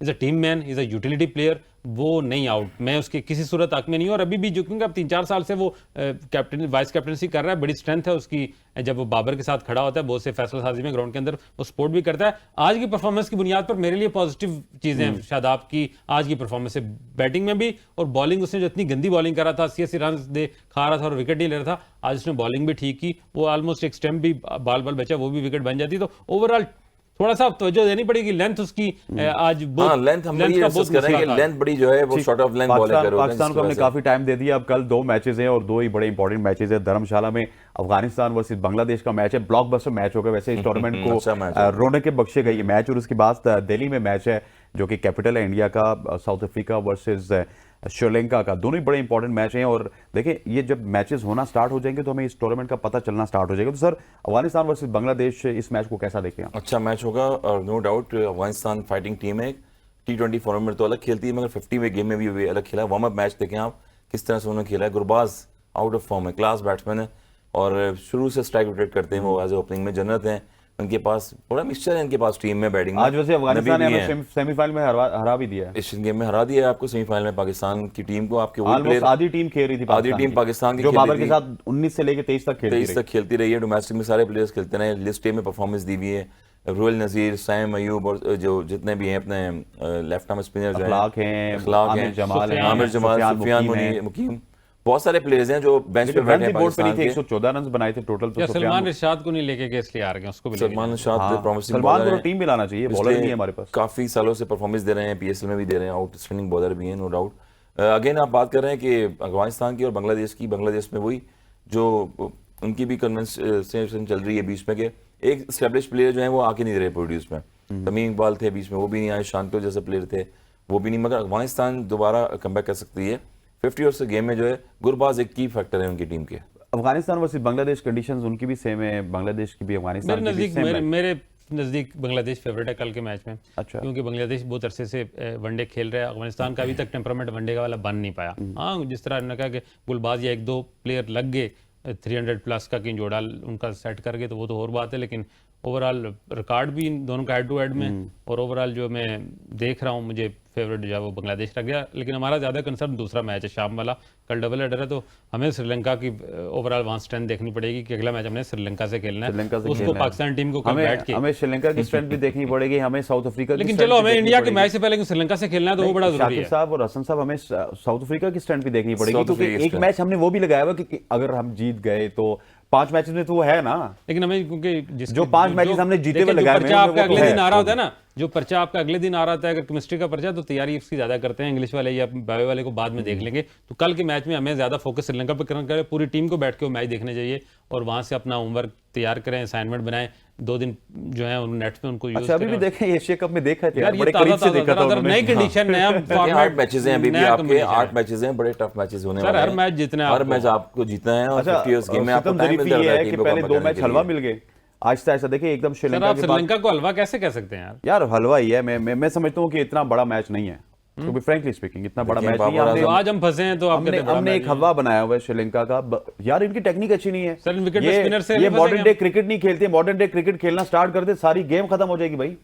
is a team man, is a utility player, वो नहीं आउट, मैं उसके किसी सूरत हक में नहीं हूं। और अभी भी जो क्योंकि अब 3-4 साल से वो कैप्टन वाइस कैप्टनसी कर रहा है, बड़ी स्ट्रेंथ है उसकी। जब वो बाबर के साथ खड़ा होता है बहुत से फैसला साजी में ग्राउंड के अंदर, वो सपोर्ट भी करता है। आज की परफॉर्मेंस की बुनियाद पर मेरे लिए पॉजिटिव चीजें हैं शादाब की आज की परफॉर्मेंस से, बैटिंग में भी और बॉलिंग। उसने जो इतनी गंदी बॉलिंग कर रहा था, 80-80 रन दे खा रहा था और विकेट नहीं ले रहा था, आज उसने बॉलिंग भी ठीक की। वो ऑलमोस्ट एक स्टंप भी बाल बचा, वो भी विकेट बन जाती। तो ओवरऑल थोड़ा सा तवज्जो देनी पड़ेगी। लेंथ उसकी आज लेंथ हम ये डिस्कस कर रहे हैं कि लेंथ बड़ी जो है वो शॉर्ट ऑफ लेंथ बॉलिंग कर रहे हैं। पाकिस्तान को हमने काफी टाइम दे दिया। अब कल 2 मैचेस हैं और 2 ही बड़े इंपॉर्टेंट मैचेस हैं। धर्मशाला में अफगानिस्तान वर्सेस बांग्लादेश का मैच है, ब्लॉकबस्टर मैच होगा वैसे इस टूर्नामेंट को रौनक बख्शे गई मैच। और उसके बाद दिल्ली में मैच है जो कि कैपिटल है इंडिया का, साउथ अफ्रीका वर्सेस श्रीलंका का। दोनों ही बड़े इंपॉर्टेंट मैच हैं और देखिए ये जब मैचेस होना स्टार्ट हो जाएंगे तो हमें इस टूर्नामेंट का पता चलना स्टार्ट हो जाएगा। तो सर अफगानिस्तान वर्सेस बांग्लादेश इस मैच को कैसा देखें? अच्छा मैच होगा और no doubt Afghanistan fighting team है, T20 फॉर्मेट में तो अलग खेलती है मगर 50 में गेम में भी अलग खेला है। वार्म अप मैच देखें आप किस तरह से उन्होंने खेला है। गुरबाज आउट ऑफ फॉर्म है, क्लास बैट्समैन है और शुरू से स्ट्राइक रोटेट करते हैं वो एज ए ओपनिंग में। जन्नत है उनके पास, बड़ा मिक्सचर है इनके पास टीम में बैटिंग में। आज वैसे अफगानिस्तान ने सेमीफाइनल में हरा भी दिया है, एशियन गेम में हरा दिया है आपको सेमीफाइनल में पाकिस्तान की टीम को। आपके आधी टीम खेल रही थी, आधी टीम पाकिस्तान की जो बाबर के साथ 19 से लेकर 23 तक खेलती रही है। डोमेस्टिक में सारे प्लेयर्स खेलते रहे, लिस्ट ए में परफॉर्मेंस दी हुई है। रोयल नजीर, सैम अयूब और जो जितने भी हैं अपने लेफ्ट आर्म स्पिनर जो आमिर जमाल, सुफियान मुकीम, बहुत सारे प्लेयर्स हैं जो बेंच पे बैठे हैं पाकिस्तान के। 114 रन बनाए थे टोटल। तो सलमान इरशाद को नहीं लेके इसलिए आ रहे हैं, उसको भी सलमान इरशाद प्रॉमिसिंग बॉलर है, टीम में लाना चाहिए, बॉलर नहीं है हमारे पास। काफी सालों से परफॉर्मेंस दे रहे हैं, PSL में भी दे रहे हैं, आउटस्टैंडिंग बॉलर भी हैं नो डाउट। अगेन आप बात कर रहे हैं कि अफगानिस्तान की और बांग्लादेश की। बांग्लादेश में वही जो उनकी भी कन्वेंशन चल रही है बीच में, कि एक एस्टेब्लिश प्लेयर जो है वो आके नहीं रहे प्रोड्यूस में। तमीम इकबाल थे बीच में, वो भी नहीं आए। शांतो जैसे प्लेयर थे वो भी नहीं। मगर अफगानिस्तान दोबारा कमबैक कर सकती है 50 ओवर से गेम में। जो है गुरबाज एक की फैक्टर है उनकी टीम के। अफगानिस्तान वर्सेस बांग्लादेश कंडीशंस उनकी भी सेम है, बांग्लादेश की भी अफगानिस्तान की भी सेम है। मेरे नजदीक बांग्लादेश फेवरेट है कल के मैच में। अच्छा। क्योंकि बांग्लादेश बहुत अरसे से वनडे खेल रहा है, अफगानिस्तान का अभी तक टेम्परामेंट वनडे का वाला बन नहीं पाया। हाँ, जिस तरह उन्होंने कहा कि गुलबाज या 1-2 प्लेयर लग गए 300 प्लस का कि जोड़ा उनका सेट कर गए तो वो तो और बात है। लेकिन ओवरऑल रिकॉर्ड भी इन दोनों का हेड टू हेड में, और ओवरऑल जो मैं देख रहा हूँ मुझे फेवरेट जो है वो बांग्लादेश लग गया। लेकिन हमारा ज्यादा कंसर्न दूसरा मैच है शाम वाला, कल डबल हेडर है, तो हमें श्रीलंका की ओवरऑल वहां स्ट्रेंथ देखनी पड़ेगी कि अगला मैच हमने श्रीलंका से खेलना है, उसको पाकिस्तान टीम को बैठ के हमें श्रीलंका की स्ट्रेंथ भी देखनी पड़ेगी, हमें साउथ अफ्रीका की। लेकिन चलो हमें इंडिया के मैच से पहले श्रीलंका से खेलना है तो वो बड़ा जरूरी है। साहब और हसन साहब, हमें साउथ अफ्रीका की स्ट्रेंथ भी देखनी पड़ेगी क्योंकि एक मैच हमने वो भी लगाया हुआ कि अगर हम जीत गए तो 5 मैचेस में तो वो है ना। लेकिन हमें क्योंकि जो 5 मैचेस हमने जीते हुए लगाए हैं, आपका अगले दिन आ रहा होता है ना, जो पर्चा आपका अगले दिन आ रहा था, अगर केमिस्ट्री का पर्चा तो तैयारी इसकी ज्यादा करते हैं इंग्लिश वाले या बायो वाले को बाद में देख लेंगे। तो कल के मैच में हमें ज्यादा फोकस श्रीलंका पर करना चाहिए, पूरी टीम को बैठ के वो मैच देखने चाहिए और वहां से अपना होमवर्क तैयार करें, असाइनमेंट बनाएं। 2 दिन जो है उन नेट पे उनको यूज अच्छा अभी भी देखें, एशिया कप में देखा है यार, बड़े करीब से देखा था, नई कंडीशन, नया फॉर्मेट। 8 मैचेस हैं अभी भी आपके, 8 मैचेस हैं, बड़े टफ मैचेस होने वाले हैं। हर मैच जीतना है, हर मैच आपको जीतना है और 50 इयर्स गेम में आपको टाइम मिल जाता है कि पहले 2 मैच हलवा मिल गए। आहिस्ता आहिस्ता देखिए एकदम श्रीलंका को हलवा कैसे कह सकते हैं यार हलवा ही है। मैं समझता हूँ कि इतना बड़ा मैच नहीं है, to be frankly speaking इतना बड़ा मैच नहीं है। आज हम फंसे हैं तो हमने एक हलवा बनाया हुआ है श्रीलंका का। यार इनकी टेक्निक अच्छी नहीं है सर, विकेट स्पिनर से ये मॉडर्न डे क्रिकेट नहीं खेलते। मॉडर्न डे क्रिकेट खेलना स्टार्ट कर दे सारी गेम खत्म हो जाएगी भाई।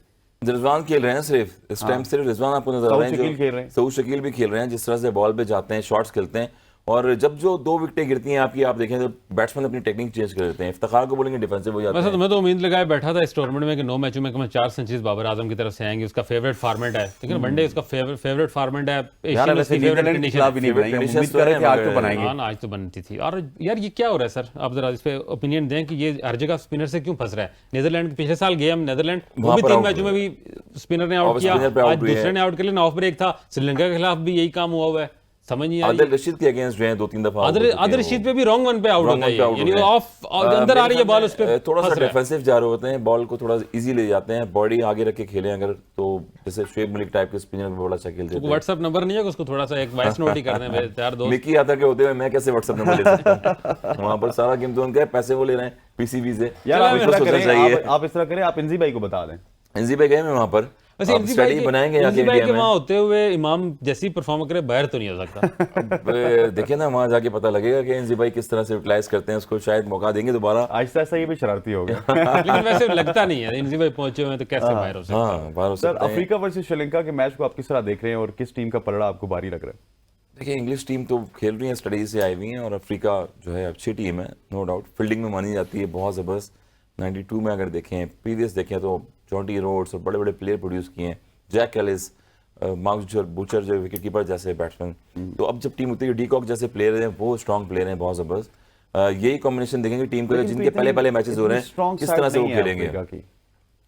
रिजवान खेल रहे हैं सिर्फ इस टाइम, सिर्फ रिजवान आपको नजर आ रहे हैं। सऊद शकील भी खेल रहे हैं, जिस तरह से बॉल पे जाते हैं, शॉट्स खेलते हैं। और जब जो 2 विकेटें गिरती हैं आपकी, आप देखें तो बैट्समैन अपनी टेक्निक चेंज कर देते हैं। इफ्तिखार को बोलेंगे डिफेंसिव हो जाता है। वैसे तो मैं तो उम्मीद लगाए बैठा था इस टूर्नामेंट में कि 9 मैचों में 4 सेंचुरीज बाबर आजम की तरफ से आएंगे, उसका फेवरेट फॉर्मेट है। लेकिन वनडे उसका फेवरेट फॉर्मेट है। आज तो बनती थी। और यार ये क्या हो रहा है सर, आप जरा इस पे ओपिनियन दें कि ये हर जगह स्पिनर से क्यों फंस रहा है। नीदरलैंड पिछले साल गए हम नीदरलैंड, वो भी 3 मैचों में भी स्पिनर ने आउट किया, आज दूसरे ने आउट कर लिया, ऑफ ब्रेक था। श्रीलंका के खिलाफ भी यही काम हुआ है। समझ नहीं आ रही। आदिल रशीद के अगेंस्ट जो है 2-3 दफा आदिल रशीद पे भी रॉन्ग वन पे आउट Wrong होता one पे है, out यानी होते वो हैं। ऑफ अंदर आ रही है बॉल, उस पे थोड़ा सा फंस रहा है। डिफेंसिव जा रहे होते हैं, बॉल को थोड़ा इजी ले जाते हैं, बॉडी आगे रख के खेलें अगर तो, जैसे शुएब मलिक टाइप के स्पिनर बड़ा अच्छा खेलते तो हैं। व्हाट्सएप नंबर नहीं है कि उसको थोड़ा सा एक वॉइस नोट ही कर दें मेरे यार दोस्त। मिकी आता के होते हुए मैं कैसे व्हाट्सएप नंबर ले सकता हूँ? वहाँ पर सारा गेम तो उनका है, पैसे वो ले रहे हैं पीसीबी से। यार आप इस तरह सोचना करें, चाहिए। आप इस तरह करें, आप इंजी भाई को बता दें। एनजी पे गए मैं वहाँ पर, वैसे आप इंजी भाई स्टडी बनाएंगे इंजी जाके भाई इंडिया के में। वहाँ होते हुए इमाम जैसी परफॉर्म करे बाहर तो नहीं हो सकता। अब देखिए ना, वहाँ जाके पता लगेगा कि एनजी भाई किस तरह से यूटिलाइज करते हैं उसको, शायद मौका देंगे दोबारा। आहिस्ता आहिस्ता ये भी शरारती हो गया। लेकिन वैसे लगता नहीं है इंजी भाई पहुंचे हुए हैं तो कैसे बाहर हो सकता है। हाँ, बाहर हो सर, सकते हैं। अफ्रीका वर्सेस श्रीलंका के मैच को आप किस तरह देख रहे हैं और किस टीम का पलड़ा आपको भारी लग रहा है? देखिए, इंग्लिश टीम तो खेल रही है, स्टडी से आई हुई हैं, और अफ्रीका जो है अच्छी टीम है, नो डाउट। फील्डिंग में मानी जाती है बहुत ज़बरदस्त। 92 में अगर देखें, प्रीवियस देखें तो जॉन्टी रोड्स और बड़े बड़े प्लेयर प्रोड्यूस किए हैं, जैक एलिस, मार्क्स बूचर जो विकेट कीपर जैसे बैट्समैन। तो अब जब टीम उतरी, डी कॉक जैसे प्लेयर हैं, वो स्ट्रॉन्ग प्लेयर हैं, बहुत ज़बरदस्त। यही कॉम्बिनेशन देखेंगे टीम को, जिनके पहले मैचेस हो रहे हैं, किस तरह से वो खेलेंगे।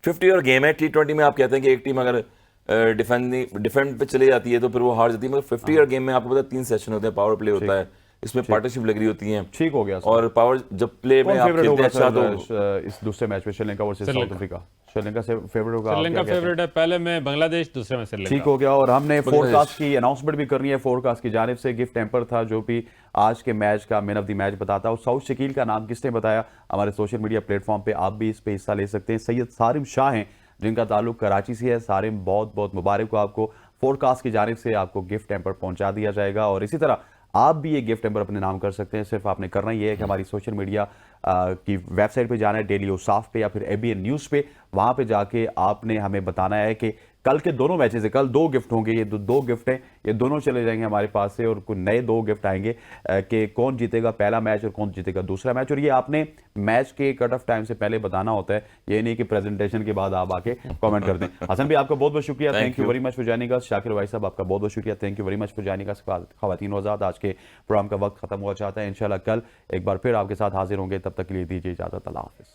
50 ओवर गेम है T20 में। आप कहते हैं कि एक टीम अगर डिफेंड पे चली जाती है तो फिर वो हार जाती है, मगर 50 ओवर गेम में आपको पता है 3 सेशन होते हैं, पावर प्ले होता है, इसमें पार्टनरशिप लग रही होती है। ठीक हो गया सर। और पावर जब प्ले में आप खेलते हैं अच्छा, तो इस दूसरे मैच में Sri Lanka versus south Africa, Sri Lanka से फेवरेट होगा? श्रीलंका फेवरेट है, पहले में बांग्लादेश, दूसरे में श्रीलंका। ठीक हो गया। और हमने फोरकास्ट की अनाउंसमेंट भी करनी है। फोरकास्ट की जानिब से गिफ्ट टेम्पर था जो भी आज के मैच का मैन ऑफ द मैच बताता है। और साउथ शकील का नाम किसने बताया? हमारे सोशल मीडिया प्लेटफॉर्म पे आप भी इस पे हिस्सा ले सकते हैं। सैयद सारिम शाह हैं जिनका ताल्लुक कराची से है। सारिम, बहुत बहुत मुबारक हो आपको। फोरकास्ट की जानिब से आपको गिफ्ट टेम्पर पहुंचा दिया जाएगा। और इसी तरह आप भी ये गिफ्ट टेम्पर अपने नाम कर सकते हैं। सिर्फ आपने करना ये है कि हमारी सोशल मीडिया की वेबसाइट पे जाना है, डेली ओसाफ पे या फिर ABN न्यूज़ पे। वहाँ पे जाके आपने हमें बताना है कि कल के दोनों मैचेस है, कल 2 गिफ्ट होंगे, ये दो गिफ्ट हैं, ये दोनों चले जाएंगे हमारे पास से। और कुछ नए 2 गिफ्ट आएंगे कि कौन जीतेगा पहला मैच और कौन जीतेगा दूसरा मैच। और ये आपने मैच के कट ऑफ टाइम से पहले बताना होता है, ये नहीं कि प्रेजेंटेशन के बाद आप आके कमेंट कर दें। हसन भाई, आपका बहुत बहुत शुक्रिया, thank you very much for joining us. Shakir भाई साहब, आपका बहुत बहुत शुक्रिया, thank you very much for joining us. ख़वातीन व हज़रात, आज के प्रोग्राम का वक्त खत्म हुआ चाहता है। इंशाल्लाह कल एक बार फिर आपके साथ हाजिर होंगे, तब तक के लिए दीजिए इजाज़त। अल्लाह हाफ़िज़।